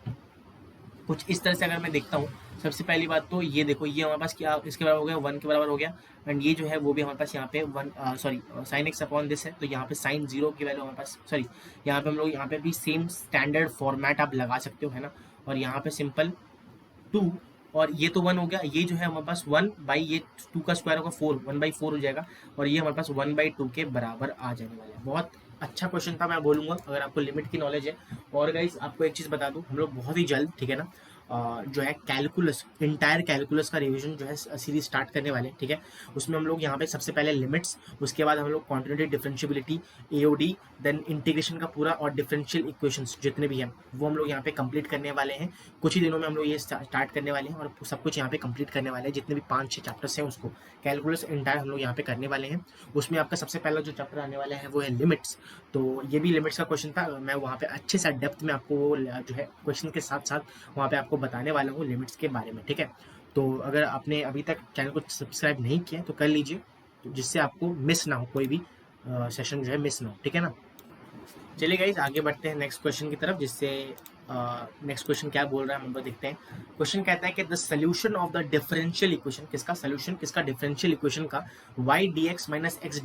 कुछ इस तरह से अगर मैं देखता हूँ, सबसे पहली बात तो ये देखो, ये हमारे पास क्या इसके बराबर हो गया, 1 के बराबर हो गया, एंड ये जो है वो भी हमारे पास यहाँ पे 1 साइन एक्स अपॉन दिस है, तो यहाँ पे साइन 0 की वैल्यू हमारे पास, सॉरी, यहाँ पे हम लोग यहाँ पे भी सेम स्टैंडर्ड फॉर्मेट आप लगा सकते हो, है ना। और यहाँ पे सिंपल 2, और ये तो 1 हो गया, ये जो है हमारे पास 1 बाई ये 2 का स्क्वायर होगा 4, 1/4 हो जाएगा, और ये हमारे पास 1/2 के बराबर आ जाने वाला है। बहुत अच्छा क्वेश्चन था, मैं बोलूँगा, अगर आपको लिमिट की नॉलेज है। और गाइस आपको एक चीज़ बता दूँ, हम लोग बहुत ही जल्द, ठीक है ना, जो है कैलकुलस, इंटायर कैलकुलस का रिवीजन जो है सीरीज स्टार्ट करने वाले हैं, ठीक है। उसमें हम लोग यहाँ पे सबसे पहले लिमिट्स, उसके बाद हम लोग continuity, differentiability, AOD, then integration का पूरा, और डिफरेंशियल इक्वेशंस जितने भी हैं वो हम लोग यहाँ पे कंप्लीट करने वाले हैं। कुछ ही दिनों में हम लोग ये स्टार्ट करने वाले हैं, और सब कुछ यहाँ पे कंप्लीट करने वाले हैं, जितने भी 5-6 चैप्टर्स हैं उसको कैलकुलस इंटायर हम लोग यहाँ पे करने वाले हैं। उसमें आपका सबसे पहला जो चैप्टर आने वाला है वो है लिमिट्स। तो ये भी लिमिट्स का क्वेश्चन था, मैं वहाँ पे अच्छे से डेप्थ में आपको वो जो है क्वेश्चन के साथ साथ वहाँ पे आपको बताने वाला हूँ लिमिट्स के बारे में, ठीक है। तो अगर आपने अभी तक चैनल को सब्सक्राइब नहीं किया तो कर लीजिए, तो जिससे आपको मिस ना हो, कोई भी सेशन जो है मिस ना हो, ठीक है ना। चलिए गाइज आगे बढ़ते हैं नेक्स्ट क्वेश्चन की तरफ, जिससे नेक्स्ट क्वेश्चन क्या बोल रहा है हम लोग देखते हैं। क्वेश्चन कहता है कि the solution of the differential equation, किसका सोल्यूशन, किसका, डिफरेंशियल इक्वेशन का, y dx minus x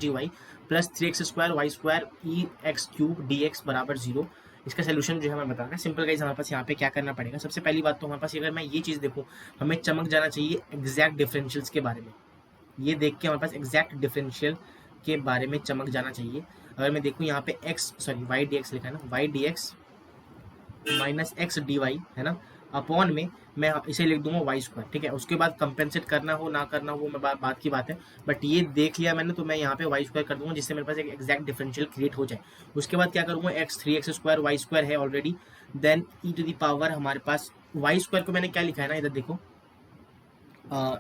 d y plus 3x² y² e(x³ dx बराबर 0, इसका सोल्यूशन जो है हमें बताना है। सिंपल गाइज हमारे पास यहाँ पे क्या करना पड़ेगा, सबसे पहली बात तो हमारे पास अगर मैं ये चीज़ देखूँ, हमें चमक जाना चाहिए एग्जैक्ट डिफरेंशियल्स के बारे में। ये देख के हमारे पास एग्जैक्ट डिफरेंशियल के बारे में चमक जाना चाहिए। अगर मैं देखूँ यहाँ पे y dx लिखा है ना, y dx minus x d y है ना, अपॉन में मैं इसे लिख दूंगा y², ठीक है। उसके बाद कंपेंसेट करना हो ना करना हो मैं बात की बात है, बट ये देख लिया मैंने, तो मैं यहाँ पे y² कर दूंगा, जिससे मेरे पास एक एग्जैक्ट डिफरेंशियल क्रिएट हो जाए। उसके बाद क्या करूँगा, 3x² y² है ऑलरेडी, देन e⁻, हमारे पास y² को मैंने क्या लिखा है ना, इधर देखो,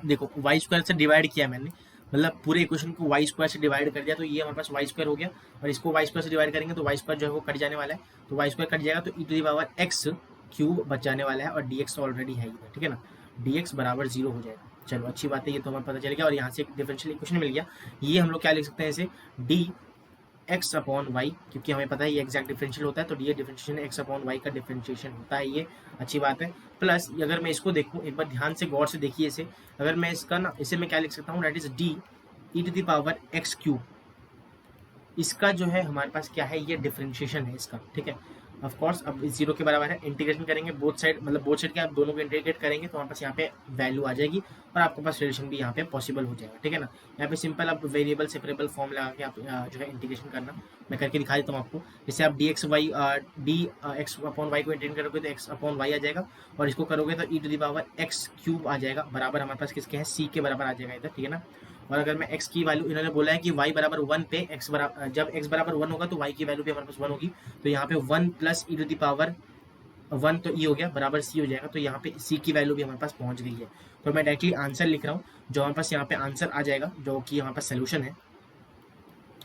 देखो y² से डिवाइड किया मैंने, मतलब पूरे इक्वेशन को y² से डिवाइड कर दिया, तो ये हमारे पास y² हो गया, और इसको y² से डिवाइड करेंगे तो y² जो है वो कट जाने वाला है, तो y² कट जाएगा, तो e⁻x³ बच जाने वाला है, और dx तो ऑलरेडी है इधर, ठीक है ना, dx बराबर 0 हो जाएगा। चलो अच्छी बात है, ये तो हमें पता चल गया, और यहाँ से एक डिफरेंशियल इक्वेशन मिल गया। ये हम लोग क्या लिख सकते हैं, इसे dx अपॉन वाई, क्योंकि हमें पता है ये एग्जैक्ट डिफरेंशियल होता है, तो ये डिफरेंशिएशन x अपॉन वाई का डिफरेंशिएशन होता है, ये अच्छी बात है। प्लस अगर मैं इसको देखूँ, एक बार ध्यान से गौर से देखिए इसे, अगर मैं इसका ना, इसे मैं क्या लिख सकता हूँ, दैट इज d(e⁻x³), इसका जो है हमारे पास क्या है, ये डिफरेंशिएशन है इसका, ठीक है। ऑफ कोर्स अब 0 के बराबर है, इंटीग्रेशन करेंगे बोथ साइड, मतलब बोथ साइड के आप दोनों को इंटीग्रेट करेंगे तो हमारे पास यहाँ पे वैल्यू आ जाएगी, और आपके पास रिलेशन भी यहाँ पे पॉसिबल हो जाएगा, ठीक है ना। यहाँ पे सिंपल आप वेरिएबल सेपरेबल फॉर्म लगा के आप जो है इंटीग्रेशन करना, मैं करके दिखा देता हूँ आपको। जैसे आप dx अपॉन वाई को इंटीग्रेट करोगे तो x अपॉन वाई आ जाएगा, और इसको करोगे तो e⁻x³ आ जाएगा, बराबर हमारे पास किसके हैं, c के बराबर आ जाएगा इधर, ठीक है ना। और अगर मैं x की वैल्यू, इन्होंने बोला है कि y बराबर 1 पे x बराबर, जब x बराबर 1 होगा तो y की वैल्यू भी हमारे पास 1 होगी, तो यहाँ पे 1 प्लस e⁻1 तो e हो गया बराबर c हो जाएगा, तो यहाँ पे c की वैल्यू भी हमारे पास पहुंच गई है। तो तो मैं डायरेक्टली आंसर लिख रहा हूँ, जो हमारे पास यहाँ पे आंसर आ जाएगा, जो कि हमारे पास सोल्यूशन है,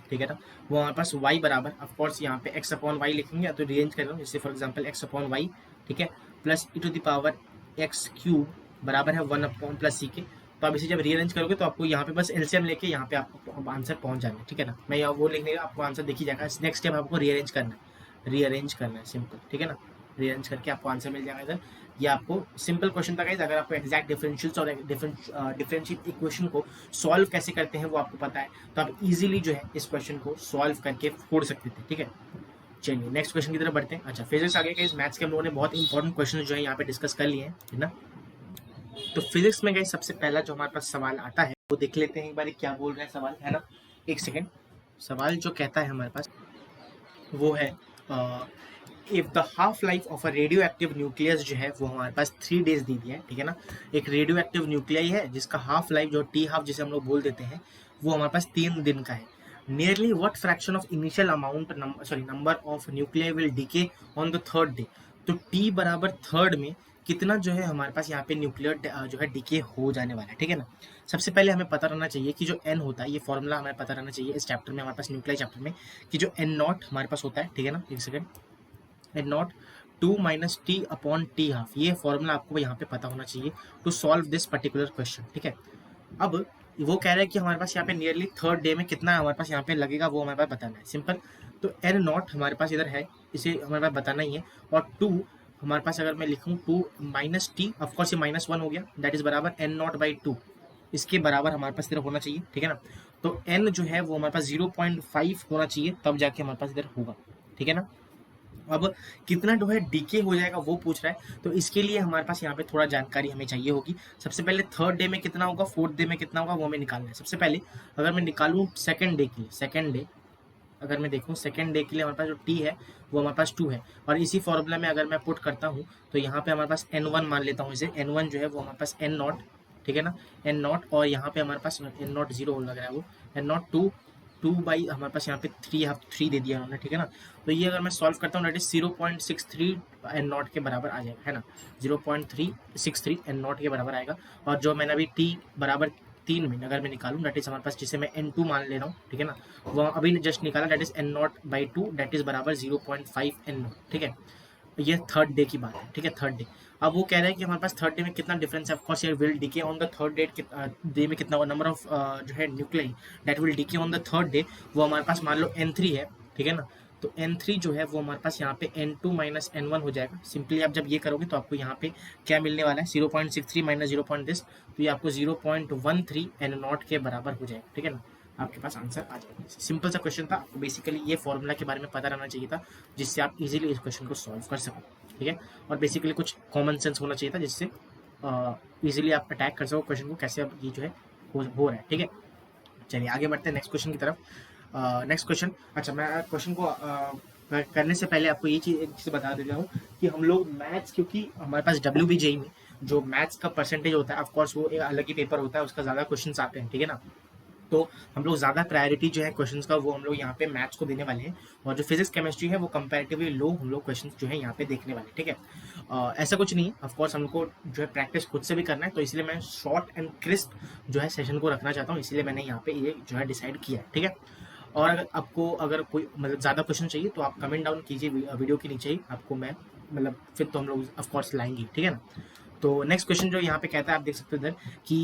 ठीक है ना, वो हमारे पास y बराबर ऑफकोर्स यहाँ पे x अपॉन वाई लिखेंगे, तो रीअरेंज कर रहा हूँ, जैसे for example x upon y, ठीक है, plus e to the power x cube बराबर है 1 अपॉन प्लस c के। तो आप इसे जब रीअरेंज करोगे तो आपको यहाँ पे बस एलसीएम लेके यहाँ पे आपको आंसर पहुंच जाना है, ठीक है ना। मैं यहाँ वो लिखने का आपको आंसर दिख ही जाएगा। नेक्स्ट स्टेप आपको रीअरेंज करना है सिंपल, ठीक है ना। रीअरेंज करके आपको आंसर मिल जाएगा इधर। ये आपको सिंपल क्वेश्चन था गाइस। अगर आपको एग्जैक्ट डिफरेंशियल्स और डिफरेंशियल इक्वेशन को सॉल्व कैसे करते हैं वो आपको पता है, तो आप इजीली जो है इस क्वेश्चन को सॉल्व करके फोड़ सकते थे, ठीक है। चलिए नेक्स्ट क्वेश्चन की तरफ बढ़ते हैं। अच्छा, फिजिक्स आगे का इस मैथ्स के हम लोगों ने बहुत इंपॉर्टेंट क्वेश्चन जो है यहाँ पे डिस्कस कर लिए हैं, है ना। तो फिजिक्स में गाइस सबसे पहला जो हमारे पास सवाल आता है वो देख लेते हैं एक बार, क्या बोल रहे हैं सवाल, है ना। एक सेकेंड। सवाल जो कहता है हमारे पास वो है if the half life of a radio active nucleus जो है वो हमारे पास 3 डेज दे दिया है, ठीक है ना। एक रेडियो एक्टिव न्यूक्लियाई है जिसका हाफ लाइफ जो टी हाफ जिसे हम लोग बोल देते हैं वो हमारे पास 3 दिन का है। Nearly what fraction of initial amount number of nuclei will decay on the third day. तो टी बराबर थर्ड में कितना जो है हमारे पास यहाँ पे न्यूक्लियर जो है डिके हो जाने वाला है, ठीक है ना। सबसे पहले हमें पता रहना चाहिए कि जो एन होता है, ये फॉर्मूला हमें पता रहना चाहिए इस चैप्टर में, हमारे पास न्यूक्लियर चैप्टर में, कि जो एन नॉट हमारे पास होता है, ठीक है ना। एक second. N not 2 minus t upon t half, ये फॉर्मूला आपको यहाँ पे पता होना चाहिए to solve this particular question, ठीक है। अब वो कह रहा है कि हमारे पास यहाँ पे नियरली थर्ड डे में कितना हमारे पास यहाँ पे लगेगा वो हमारे पास बताना है, सिंपल। तो एन नॉट हमारे पास इधर है, इसे हमारे पास बताना ही है। और 2 हमारे पास अगर मैं लिखूँ 2 माइनस टी, ऑफकोर्स ये -1 हो गया, दैट इज बराबर एन नॉट बाई 2, इसके बराबर हमारे पास इधर होना चाहिए, ठीक है ना। तो एन जो है वो हमारे पास 0.5 होना चाहिए, तब जाके हमारे पास इधर होगा, ठीक है ना। अब कितना जो है डीके हो जाएगा वो पूछ रहा है, तो इसके लिए हमारे पास यहाँ पे थोड़ा जानकारी हमें चाहिए होगी। सबसे पहले थर्ड डे में कितना होगा, फोर्थ डे में कितना होगा, वो हमें निकालना है। सबसे पहले अगर मैं निकालूँ सेकंड डे के लिए, सेकंड डे अगर मैं देखूँ सेकंड डे के लिए हमारे पास जो टी है वो हमारे पास 2 है, और इसी फॉर्मूला में अगर मैं पुट करता हूँ तो यहाँ पे हमारे पास n1 मान लेता हूँ इसे, n1 जो है वो हमारे पास n नॉट, ठीक है ना, n नॉट, और यहाँ पे हमारे पास n नॉट 0 लग रहा है, वो n नॉट 2 बाई हमारे पास यहाँ पे 3 दे दिया उन्होंने, ठीक है ना। तो ये अगर मैं सॉल्व करता हूँ दैट इज 0.63 एन नॉट के बराबर आ जाएगा, है ना। 0.363 एन नॉट के बराबर आएगा। और जो मैंने अभी टी बराबर 3 में अगर मैं निकालूँ दैट इज हमारे पास, जिसे मैं n2 मान ले रहा हूँ, ठीक है ना, वो अभी जस्ट निकाला, that is n not by 2 that is बराबर 0.5 एन नॉट, ठीक है। ये थर्ड डे की बात है, ठीक है, थर्ड डे। अब वो कह रहा है कि हमारे पास थर्ड डे में कितना डिफरेंस है, ऑफकोर्स ये will decay on the third day में कितना नंबर ऑफ जो है nuclei that will decay on the third day, वो हमारे पास मान लो n3 है, ठीक है ना। तो n3 जो है वो हमारे पास यहाँ पे n2 माइनस n1 हो जाएगा। सिंपली आप जब ये करोगे तो आपको यहाँ पे क्या मिलने वाला है, 0.63 माइनस 0. दिस, तो ये आपको 0.13 एन नॉट के बराबर हो जाएगा, ठीक है ना। आपके पास आंसर आ जाएगा। सिंपल सा क्वेश्चन था, आपको बेसिकली ये फॉर्मूला के बारे में पता रहना चाहिए था जिससे आप इजीली इस क्वेश्चन को सॉल्व कर सको, ठीक है। और बेसिकली कुछ कॉमन सेंस होना चाहिए था जिससे इजीली आप अटैक कर सको क्वेश्चन को, कैसे अब ये जो है हो रहा है, ठीक है। चलिए आगे बढ़ते हैं नेक्स्ट क्वेश्चन की तरफ। नेक्स्ट क्वेश्चन, अच्छा मैं क्वेश्चन को करने से पहले आपको ये चीज़ बता देता हूँ कि हम लोग मैथ्स, क्योंकि हमारे पास WBJEE में जो मैथ्स का परसेंटेज होता है, ऑफकोर्स वो एक अलग ही पेपर होता है, उसका ज़्यादा क्वेश्चन आते हैं, ठीक है ना। तो हम लोग ज़्यादा प्रायोरिटी जो है क्वेश्चंस का वो हम लोग यहाँ पे मैथ्स को देने वाले हैं, और जो फिजिक्स केमिस्ट्री है वो कंपैरेटिवली लो हम लोग क्वेश्चंस जो है यहाँ पे देखने वाले हैं, ठीक है। ऐसा कुछ नहीं है, ऑफकोर्स हमको जो है प्रैक्टिस खुद से भी करना है, तो इसलिए मैं शॉर्ट एंड क्रिस्प जो है सेशन को रखना चाहता हूँ, इसलिए मैंने यहाँ पे ये जो है डिसाइड किया है, ठीक है। और अगर आपको कोई मतलब ज़्यादा क्वेश्चन चाहिए तो आप कमेंट डाउन कीजिए वीडियो के नीचे ही, आपको मैं मतलब फिर तो हम लोग ऑफकोर्स लाएंगे, ठीक है ना। तो नेक्स्ट क्वेश्चन जो यहाँ पे कहता है, आप देख सकते हो इधर कि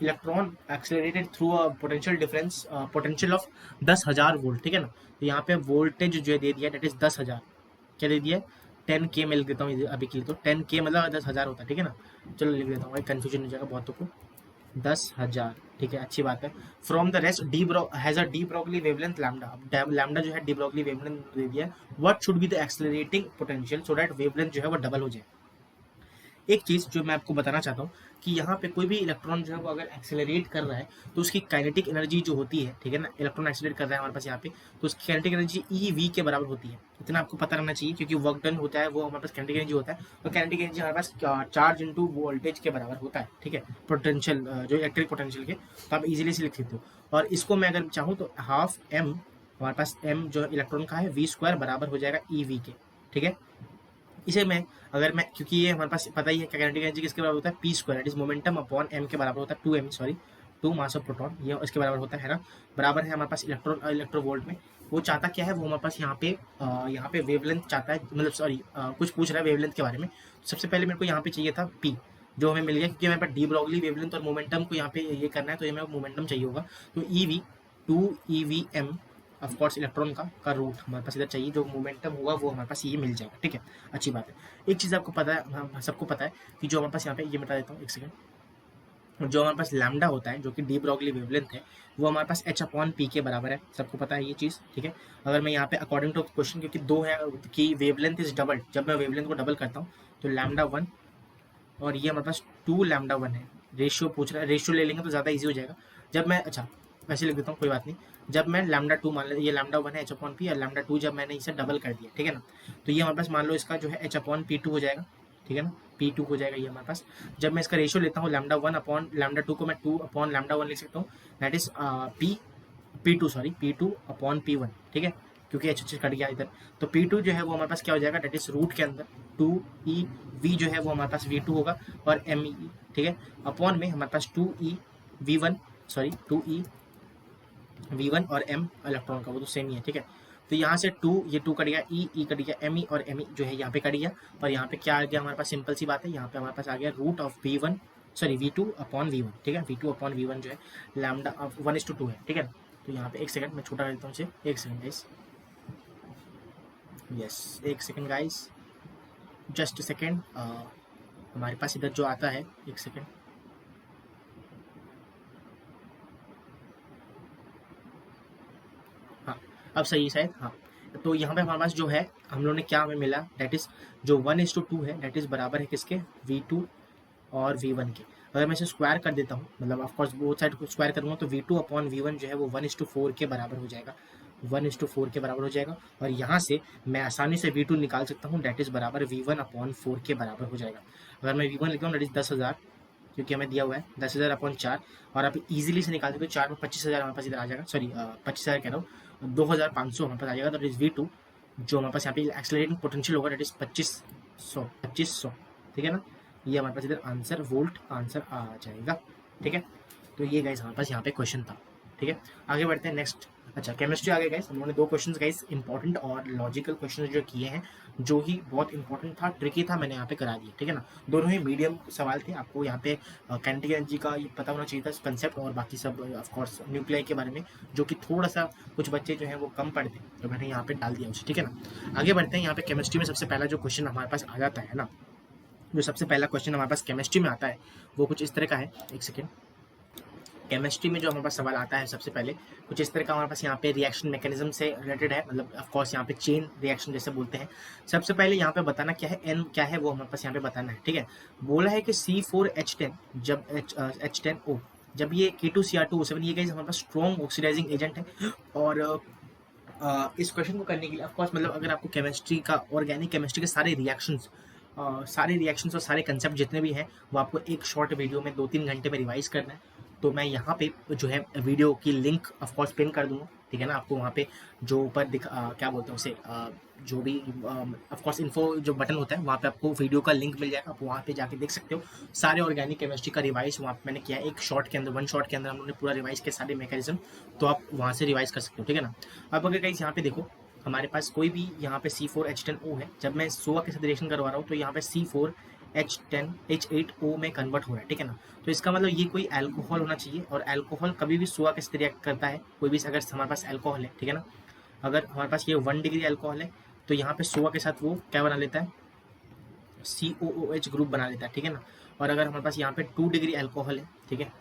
electron accelerated through a potential of 10,000 volt, ठीक है ना। तो यहाँ पे वोल्टेज जो है दे दिया दैट इज 10,000, क्या दे दिया, 10K में लिख देता हूँ अभी के लिए, तो 10K मतलब 10,000 होता है, ठीक है ना। चलो लिख देता हूँ, कन्फ्यूजन हो जाएगा बहुतों को, 10,000, ठीक है, अच्छी बात है। From the rest has a de Broglie wavelength lambda, अब लैम्डा जो है डी ब्रॉगली वेवलेंथ दे दिया है। What should be the accelerating potential so that wavelength जो है वो डबल हो जाए। एक चीज़ जो मैं आपको बताना चाहता हूँ कि यहाँ पे कोई भी इलेक्ट्रॉन जो है वो अगर एक्सेलरेट कर रहा है तो उसकी काइनेटिक एनर्जी जो होती है, ठीक है ना, इलेक्ट्रॉन एक्सेलरेट कर रहा है हमारे पास यहाँ पे, तो उसकी काइनेटिक एनर्जी EV के बराबर होती है। इतना आपको पता रहना चाहिए, क्योंकि वर्क डन होता है वो हमारे पास काइनेटिक एनर्जी होता है, और काइनेटिक एनर्जी हमारे पास चार्ज इंटू वोल्टेज के बराबर होता है, ठीक है, पोटेंशियल जो इलेक्ट्रिक पोटेंशियल के। तो आप इजीली से लिख सकते हो, और इसको मैं अगर चाहूँ तो हाफ m, हमारे पास m जो इलेक्ट्रॉन का है V² बराबर हो जाएगा EV के, ठीक है। इसे मैं अगर मैं, क्योंकि ये हमारे पास पता ही है काइनेटिक एनर्जी किसके बराबर होता है, p square, that is momentum upon m के बराबर होता है, 2m sorry 2 mass of proton, ये इसके बराबर होता है ना, बराबर है हमारे पास इलेक्ट्रॉन इलेक्ट्रोवोल्ट में। वो चाहता क्या है, वो हमारे पास यहाँ पे वेवलेंथ चाहता है, मतलब सॉरी कुछ पूछ रहा है वेवलेंथ के बारे में। सबसे पहले मेरे को यहाँ पे चाहिए था पी, जो हमें मिल गया क्योंकि हमारे पास डी ब्रॉगली वेवलेंथ और मोमेंटम को यहाँ पे ये करना है, तो ये मेरे को मोमेंटम चाहिए होगा। तो E V 2 EVM of course electron का रूट हमारे पास इधर चाहिए, जो मोमेंटम होगा वो हमारे पास ये मिल जाएगा, ठीक है, अच्छी बात है। एक चीज़ आपको पता है, सबको पता है कि जो हमारे पास यहाँ पे ये मिटा देता हूँ एक सेकंड, जो हमारे पास लैम्डा होता है जो कि डी ब्रॉगली वेवलेंथ है, वो हमारे पास H/P के बराबर है, सबको पता है ये चीज़, ठीक है। अगर मैं यहाँ पे अकॉर्डिंग टू क्वेश्चन, क्योंकि दो है कि वेवलेंथ इज डबल, जब मैं वेवलेंथ को डबल करता हूँ तो λ1 और ये हमारे पास 2λ1 है, रेशियो पूछ रहा है, रेशियो ले लेंगे तो ज़्यादा ईजी हो जाएगा। जब मैं, अच्छा वैसे लिख देता हूँ कोई बात नहीं, जब मैं λ2 मान लें, ये λ1 है H/P, और λ2 जब मैंने इसे डबल कर दिया, ठीक है ना, तो ये हमारे पास मान लो इसका जो है H/P2 हो जाएगा, ठीक है ना, P2 हो जाएगा ये हमारे पास। जब मैं इसका रेशियो लेता हूँ λ1 अपॉन λ2 को मैं 2/λ1 लिख सकता हूँ, that is P2 sorry P2/P1, ठीक है, क्योंकि एच कट गया इधर। तो P2 जो है वो हमारे पास क्या हो जाएगा, दैट इज रूट के अंदर 2EV जो है वो हमारे पास V2 होगा, और ME, ठीक है, अपॉन में हमारे पास 2EV1 सॉरी 2EV1 और M इलेक्ट्रॉन का वो तो सेम ही है, ठीक है। तो यहाँ से 2, ये 2 कट गया, E कट गया, ME और ME जो है यहाँ पे कट गया, और यहाँ पे क्या आ गया हमारे पास, सिंपल सी बात है, यहाँ पे हमारे पास आ गया root of V1 sorry V2/V1, ठीक है, V2/V1 जो है लैम्डा 1:2 है, ठीक है। तो यहाँ पे एक सेकंड मैं छोटा कर देता हूँ इसे, एक सेकंड गाइस, यस एक सेकंड गाइस, जस्ट सेकंड, हमारे पास इधर जो आता है, एक सेकंड, हाँ अब सही है शायद, हाँ। तो यहाँ पे हमारे पास जो है हम लोगों ने क्या हमें मिला, दैट इज जो 1:2 है, दैट इज बराबर है किसके, V2 और V1 के। अगर मैं इसे स्क्वायर कर देता हूँ, मतलब ऑफकोर्स बोथ साइड को स्क्वायर करूँगा, तो V2/V1 जो है वो 1:4 के बराबर हो जाएगा, 1:4 के बराबर हो जाएगा। और यहाँ से मैं आसानी से V2 निकाल सकता हूँ, दैट इज बराबर V1/4 के बराबर हो जाएगा। अगर मैं V1 लिखता हूँ दैट इज 10,000, क्योंकि हमें दिया हुआ है 10,000/4, और आप इजीली से निकाल सकते हो, 4 में 25,000 हमारे पास इधर आ जाएगा, सॉरी 25,000 कह रहा हूँ, 2,500 हमारे पास आ जाएगा, दैट इज V2, जो हमारे पास यहाँ पे एक्सेलरेटिंग पोटेंशियल होगा, दैट इज 2500, ठीक है ना। ये हमारे पास इधर आंसर वोल्ट आंसर आ जाएगा, ठीक है। तो ये गाइस हमारे पास यहाँ पे क्वेश्चन था, ठीक है। आगे बढ़ते हैं नेक्स्ट, अच्छा केमिस्ट्री आ गए गाइस, हम लोगों ने 2 क्वेश्चन गाइस इंपॉर्टेंट और लॉजिकल क्वेश्चन जो किए हैं, जो ही बहुत इंपॉर्टेंट था, ट्रिकी था, मैंने यहाँ पे करा दिया, ठीक है ना। दोनों ही मीडियम सवाल थे, आपको यहाँ पे काइनेटिक एनर्जी का ये पता होना चाहिए था कंसेप्ट, और बाकी सब ऑफकोर्स न्यूक्लियाई के बारे में, जो कि थोड़ा सा कुछ बच्चे जो है वो कम पढ़ते, तो मैंने यहाँ पे डाल दिया उसे, ठीक है ना। आगे बढ़ते हैं, यहाँ पे केमिस्ट्री में सबसे पहला जो क्वेश्चन हमारे पास आ जाता है ना, जो सबसे पहला क्वेश्चन हमारे पास केमिस्ट्री में आता है वो कुछ इस तरह का है, एक सेकेंड। केमिस्ट्री में जो हमारे पास सवाल आता है सबसे पहले कुछ इस तरह का हमारे पास यहाँ पे रिएक्शन मैकेनिज्म से रिलेटेड है, मतलब ऑफ कोर्स यहाँ पे चेन रिएक्शन जैसे बोलते हैं। सबसे पहले यहाँ पे बताना क्या है, एन क्या है वो हमारे पास यहाँ पे बताना है, ठीक है। बोला है कि C4H10 जब H10O जब ये K2Cr2O7, ये गाइस हमारे पास स्ट्रॉन्ग ऑक्सीडाइजिंग एजेंट है। और इस क्वेश्चन को करने के लिए ऑफ कोर्स, मतलब अगर आपको केमिस्ट्री का, ऑर्गेनिक केमिस्ट्री के सारे रिएक्शंस और सारे कंसेप्ट जितने भी हैं वो आपको एक शॉर्ट वीडियो में 2-3 घंटे में रिवाइज करना है। तो मैं यहाँ पे जो है वीडियो की लिंक ऑफ कोर्स पिन कर दूंगा, ठीक है ना। आपको वहाँ पे जो ऊपर क्या बोलते हैं उसे, जो भी ऑफ कोर्स इन्फो जो बटन होता है, वहाँ पे आपको वीडियो का लिंक मिल जाएगा, आप वहाँ पे जाके देख सकते हो। सारे ऑर्गेनिक केमिस्ट्री का रिवाइज वहाँ पे मैंने किया एक शॉर्ट के अंदर, 1 शॉट के अंदर हम लोगों ने पूरा रिवाइज किया सारे मैकेनिज्म, तो आप वहाँ से रिवाइज कर सकते हो, ठीक है ना। अब अगर गाइस यहाँ पे देखो, हमारे पास कोई भी यहाँ पे C4H10O है, जब मैं सोआ के साथ रिएक्शन करवा रहा हूँ तो यहाँ पे C4H8O में कन्वर्ट हो रहा है, ठीक है ना। तो इसका मतलब ये कोई अल्कोहल होना चाहिए, और अल्कोहल कभी भी सोआ के साथ रिएक्ट करता है, कोई भी अगर हमारे पास अल्कोहल है, ठीक है ना। अगर हमारे पास ये 1 डिग्री अल्कोहल है तो यहाँ पे सोआ के साथ वो क्या बना लेता है, COOH ग्रुप बना लेता है, ठीक है ना। और अगर हमारे पास यहाँ पे 2 डिग्री अल्कोहल है, ठीक है,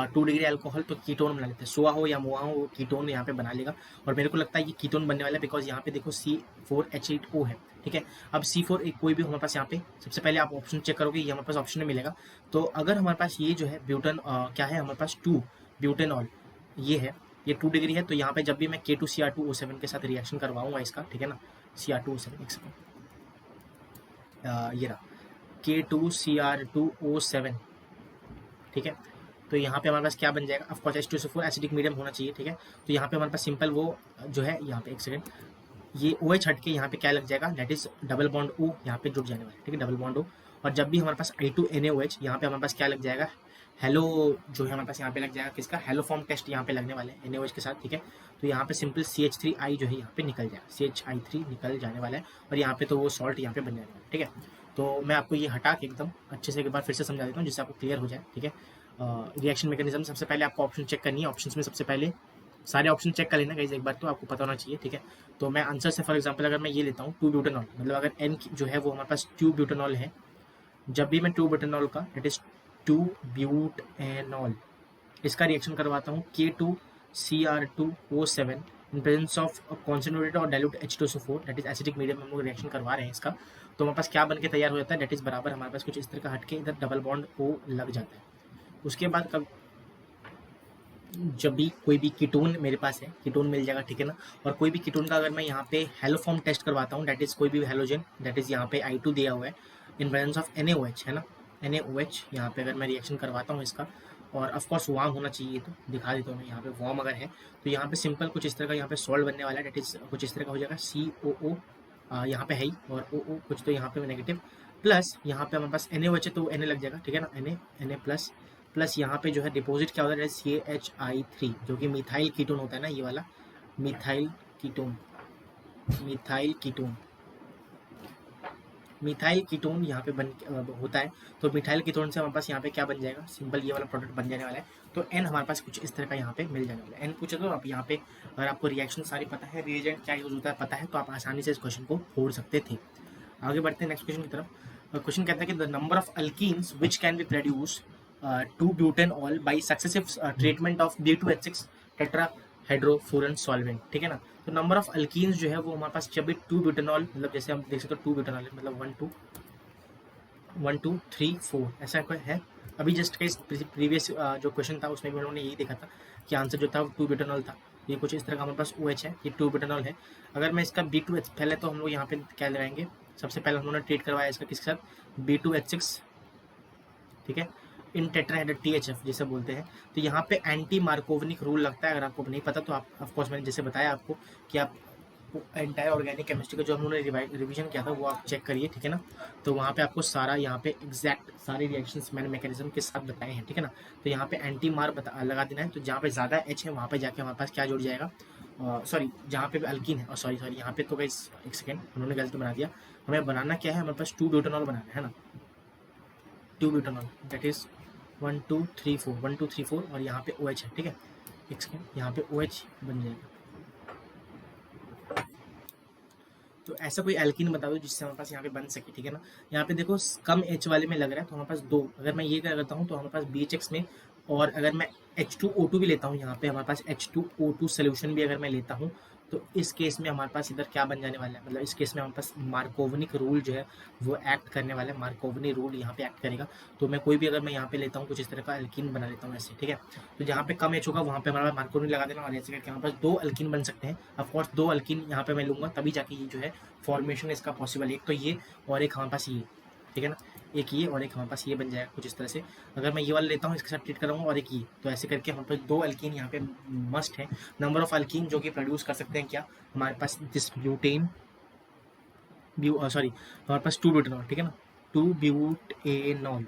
2 डिग्री अल्कोहल तो कीटोन बना लेते हैं, सोआ हो या मोआ हो, वो कीटोन यहाँ पे बना लेगा। और मेरे को लगता है ये कीटोन बनने वाला है, बिकॉज यहाँ पे देखो C4H8O है, ठीक है। अब C4 कोई भी हमारे पास यहाँ पे, सबसे पहले आप ऑप्शन चेक करोगे, ये हमारे पास ऑप्शन में मिलेगा। तो अगर हमारे पास ये जो है ब्यूटन क्या है हमारे पास 2 ब्यूटेनॉल, ये है, ये 2 डिग्री है, तो यहाँ पे जब भी मैं K2Cr2O7 के साथ रिएक्शन करवाऊंगा इसका, ठीक है ना, Cr2O7 एक सेकेंड, ये रहा K2Cr2O7, ठीक है। तो यहाँ पे हमारे पास क्या बन जाएगा, ऑफकोर्स H2SO4 एसिडिक मीडियम होना चाहिए, ठीक है। तो यहाँ पे हमारे पास सिंपल वो जो है, यहाँ पे एक सेकेंड, ये OH हट के यहाँ पे क्या लग जाएगा, that is double bond O यहाँ पे जुड़ जाने वाला है, ठीक है, डबल बॉन्ड O। और जब भी हमारे पास I2NaOH यहाँ पे हमारे पास क्या लग जाएगा, हेलो जो है हमारे पास यहाँ पे लग जाएगा, किसका, हेलो फॉर्म टेस्ट यहाँ पे लगने वाले हैं NaOH के साथ, ठीक है। तो यहाँ पे सिंपल CH3I जो है यहाँ पे निकल जाएगा, CHI3 निकल जाने वाला है, और यहाँ पे तो वो सॉल्ट यहाँ पे बन जाने वाला है, ठीक है। तो मैं आपको ये हटा के एकदम अच्छे से एक बार फिर से समझा देता हूँ जिससे आपको क्लियर हो जाए, ठीक है। रिएक्शन मैकेनिज्म, सबसे पहले आपको ऑप्शन चेक करनी है। ऑप्शन में सबसे पहले सारे ऑप्शन चेक कर लेना गाइस एक बार, तो आपको पता होना चाहिए, ठीक है। तो मैं आंसर से फॉर एग्जांपल अगर मैं ये लेता हूँ 2 ब्यूटेनॉल, मतलब अगर N जो है वो हमारे पास 2 ब्यूटेनॉल है, जब भी मैं 2 ब्यूटेनॉल का, दैट इज 2 ब्यूटेनॉल, इसका रिएक्शन करवाता हूँ K2Cr2O7 in presence of concentrated और dilute H2SO4, that is acidic medium में हम लोग रिएक्शन करवा रहे हैं इसका। तो हमारे पास क्या बन के तैयार हो जाता है, दैट इज बराबर हमारे पास कुछ इस तरह का हट के इधर डबल बॉन्ड O लग जाता है। उसके बाद कब जब भी कोई भी कीटोन मेरे पास है, कीटोन मिल जाएगा, ठीक है ना। और कोई भी कीटोन का अगर मैं यहाँ पे हेलो फॉर्म टेस्ट करवाता हूँ, दैट इज कोई भी हेलोजन, दैट इज यहाँ पे I2 दिया हुआ है इन प्रेजेंस ऑफ NaOH, है ना, NaOH यहाँ पे अगर मैं रिएक्शन करवाता हूँ इसका, और ऑफकोर्स वार्म होना चाहिए, तो दिखा देता हूँ मैं यहाँ पे वार्म अगर है तो यहाँ पे सिंपल कुछ इस तरह का यहाँ पे सॉल्ट बनने वाला है, दैट इज कुछ इस तरह का हो जाएगा COO, यहाँ पे है ही, और OO कुछ तो यहाँ पे नेगेटिव, प्लस यहाँ पे हमारे पास NaOH है तो Na लग जाएगा, ठीक है ना, Na प्लस प्लस यहाँ पे जो है डिपॉजिट क्या होता है, CHI3 जो कि मिथाइल कीटोन होता है ना, ये वाला मिथाइल कीटोन, मिथाइल कीटोन यहाँ पे बन होता है। तो मिथाइल कीटोन से हमारे पास यहाँ पे क्या बन जाएगा, सिंपल ये वाला प्रोडक्ट बन जाने वाला है। तो N हमारे पास कुछ इस तरह का यहाँ पे मिल जाने वाला है। N पूछे तो आप यहाँ पे अगर आपको रिएक्शन सारी पता है, रिएजेंट क्या यूज होता है पता है, तो आप आसानी से इस क्वेश्चन को फोड़ सकते थे। आगे बढ़ते हैं नेक्स्ट क्वेश्चन की तरफ। क्वेश्चन कहता है कि the number of alkenes which can be produce 2 butanol by successive treatment of B2H6 tetrahydrofuran solvent, ठीक है ना। तो नंबर ऑफ अल्कीन्स जो है वो हमारे पास जब भी 2 ब्यूटेनॉल, मतलब जैसे हम देख सकते हो 2 ब्यूटेनॉल है, मतलब 1 2 3 4 ऐसा कोई है। अभी जस्ट का प्रीवियस जो क्वेश्चन था उसमें भी हम लोगों ने यही देखा था कि आंसर जो था 2 ब्यूटेनॉल था। ये कुछ इस तरह का हमारे पास OH है, ये 2 ब्यूटेनॉल है। अगर मैं इसका B2H पहले तो हम लोग यहाँ पे क्या लगाएंगे, सबसे पहले हम लोगों ने ट्रीट करवाया इसका किसके साथ, B2H6, ठीक है, इन टेट्राहेड्रल THF जिसे बोलते हैं। तो यहाँ पे एंटी मार्कोवनिक रूल लगता है, अगर आपको नहीं पता तो आप ऑफकोर्स मैंने जैसे बताया आपको कि आप एंटायर ऑर्गेनिक केमिस्ट्री का जो हम लोगों ने रिवीजन किया था वो आप चेक करिए, ठीक है ना। तो वहाँ पे आपको सारा यहाँ पे एग्जैक्ट सारे रिएक्शंस मैंने मैकेनिज्म के साथ बताए हैं, ठीक है ना। तो यहाँ पे एंटी मार लगा देना है, तो जहाँ पे ज़्यादा H है वहाँ पे जाके हमारे पास क्या जुड़ जाएगा, सॉरी जहाँ पे भी अल्कीन है, और सॉरी यहाँ पे तो गाइस एक सेकेंड उन्होंने गलत बना दिया। हमें बनाना क्या है, हमारे पास 2 ब्यूटेनॉल बनाना है ना, 2 ब्यूटेनॉल, दैट इज 1 2 3 4 1 2 3 4, और यहाँ पे OH है, ठीक है, एक सेकेंड यहाँ पे OH बन जाएगा। तो ऐसा कोई एल्कीन बता दो जिससे हमारे पास यहाँ पे बन सके, ठीक है ना। यहाँ पे देखो कम H वाले में लग रहा है तो हमारे पास 2, अगर मैं ये क्या करता हूँ तो हमारे पास BHX में, और अगर मैं H2O2 भी लेता हूँ, यहाँ पे हमारे पास H2O2 सोल्यूशन भी अगर मैं लेता हूँ, तो इस केस में हमारे पास इधर क्या बन जाने वाला है, मतलब इस केस में हमारे पास मार्कोवनिक रूल जो है वो एक्ट करने वाला है, मार्कोवनी रूल यहाँ पे एक्ट करेगा। तो मैं कोई भी अगर मैं यहाँ पे लेता हूँ कुछ इस तरह का एल्कीन बना लेता हूँ ऐसे, ठीक है। तो जहाँ पे कम H होगा वहाँ पे हमारे पास मार्कोवनी लगा देना, और ऐसे करके हमारे पास 2 अल्कीन बन सकते हैं। ऑफकोर्स 2 अल्कीन यहाँ पे मैं लूँगा तभी जाके ये जो है फॉर्मेशन इसका पॉसिबल, एक तो ये और एक हमारे पास ये, ठीक है ना, एक ये और एक हमारे पास ये बन जाएगा कुछ इस तरह से। अगर मैं ये वाला लेता हूँ इसके साथ ट्रीट कराऊंगा और एक ये, तो ऐसे करके हमारे पास 2 अल्कीन यहाँ पे मस्ट है। नंबर ऑफ अल्कीन जो कि प्रोड्यूस कर सकते हैं क्या, हमारे पास दिस ब्यूटेन सॉरी हमारे पास 2 ब्यूटेनॉल, ठीक है ना, 2 ब्यूटेनॉल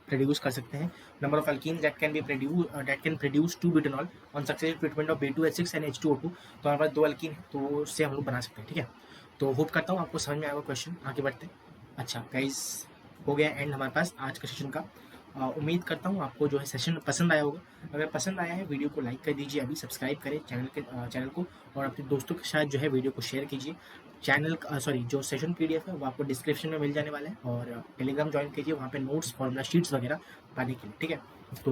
प्रोड्यूस कर सकते हैं। Number of alkyne that can produce 2 butanol on successful treatment of B2H6 and H2O2। तो हमारे पास 2 अल्कीन है तो उससे हम लोग बना सकते हैं, ठीक है। तो होप करता हूँ आपको समझ में आएगा क्वेश्चन। आगे बढ़ते हैं। अच्छा गाइस, हो गया एंड हमारे पास आज का सेशन का। उम्मीद करता हूँ आपको जो है सेशन पसंद आया होगा। अगर पसंद आया है वीडियो को लाइक कर दीजिए, अभी सब्सक्राइब करें चैनल को, और अपने दोस्तों के साथ जो है वीडियो को शेयर कीजिए। चैनल जो सेशन PDF है वो आपको डिस्क्रिप्शन में मिल जाने वाला है, और टेलीग्राम ज्वाइन कीजिए, वहाँ पे नोट्स फॉर्मूला शीट्स वगैरह पाने के लिए, ठीक है। तो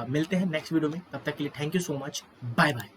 मिलते हैं नेक्स्ट वीडियो में, तब तक के लिए thank you so much, bye bye.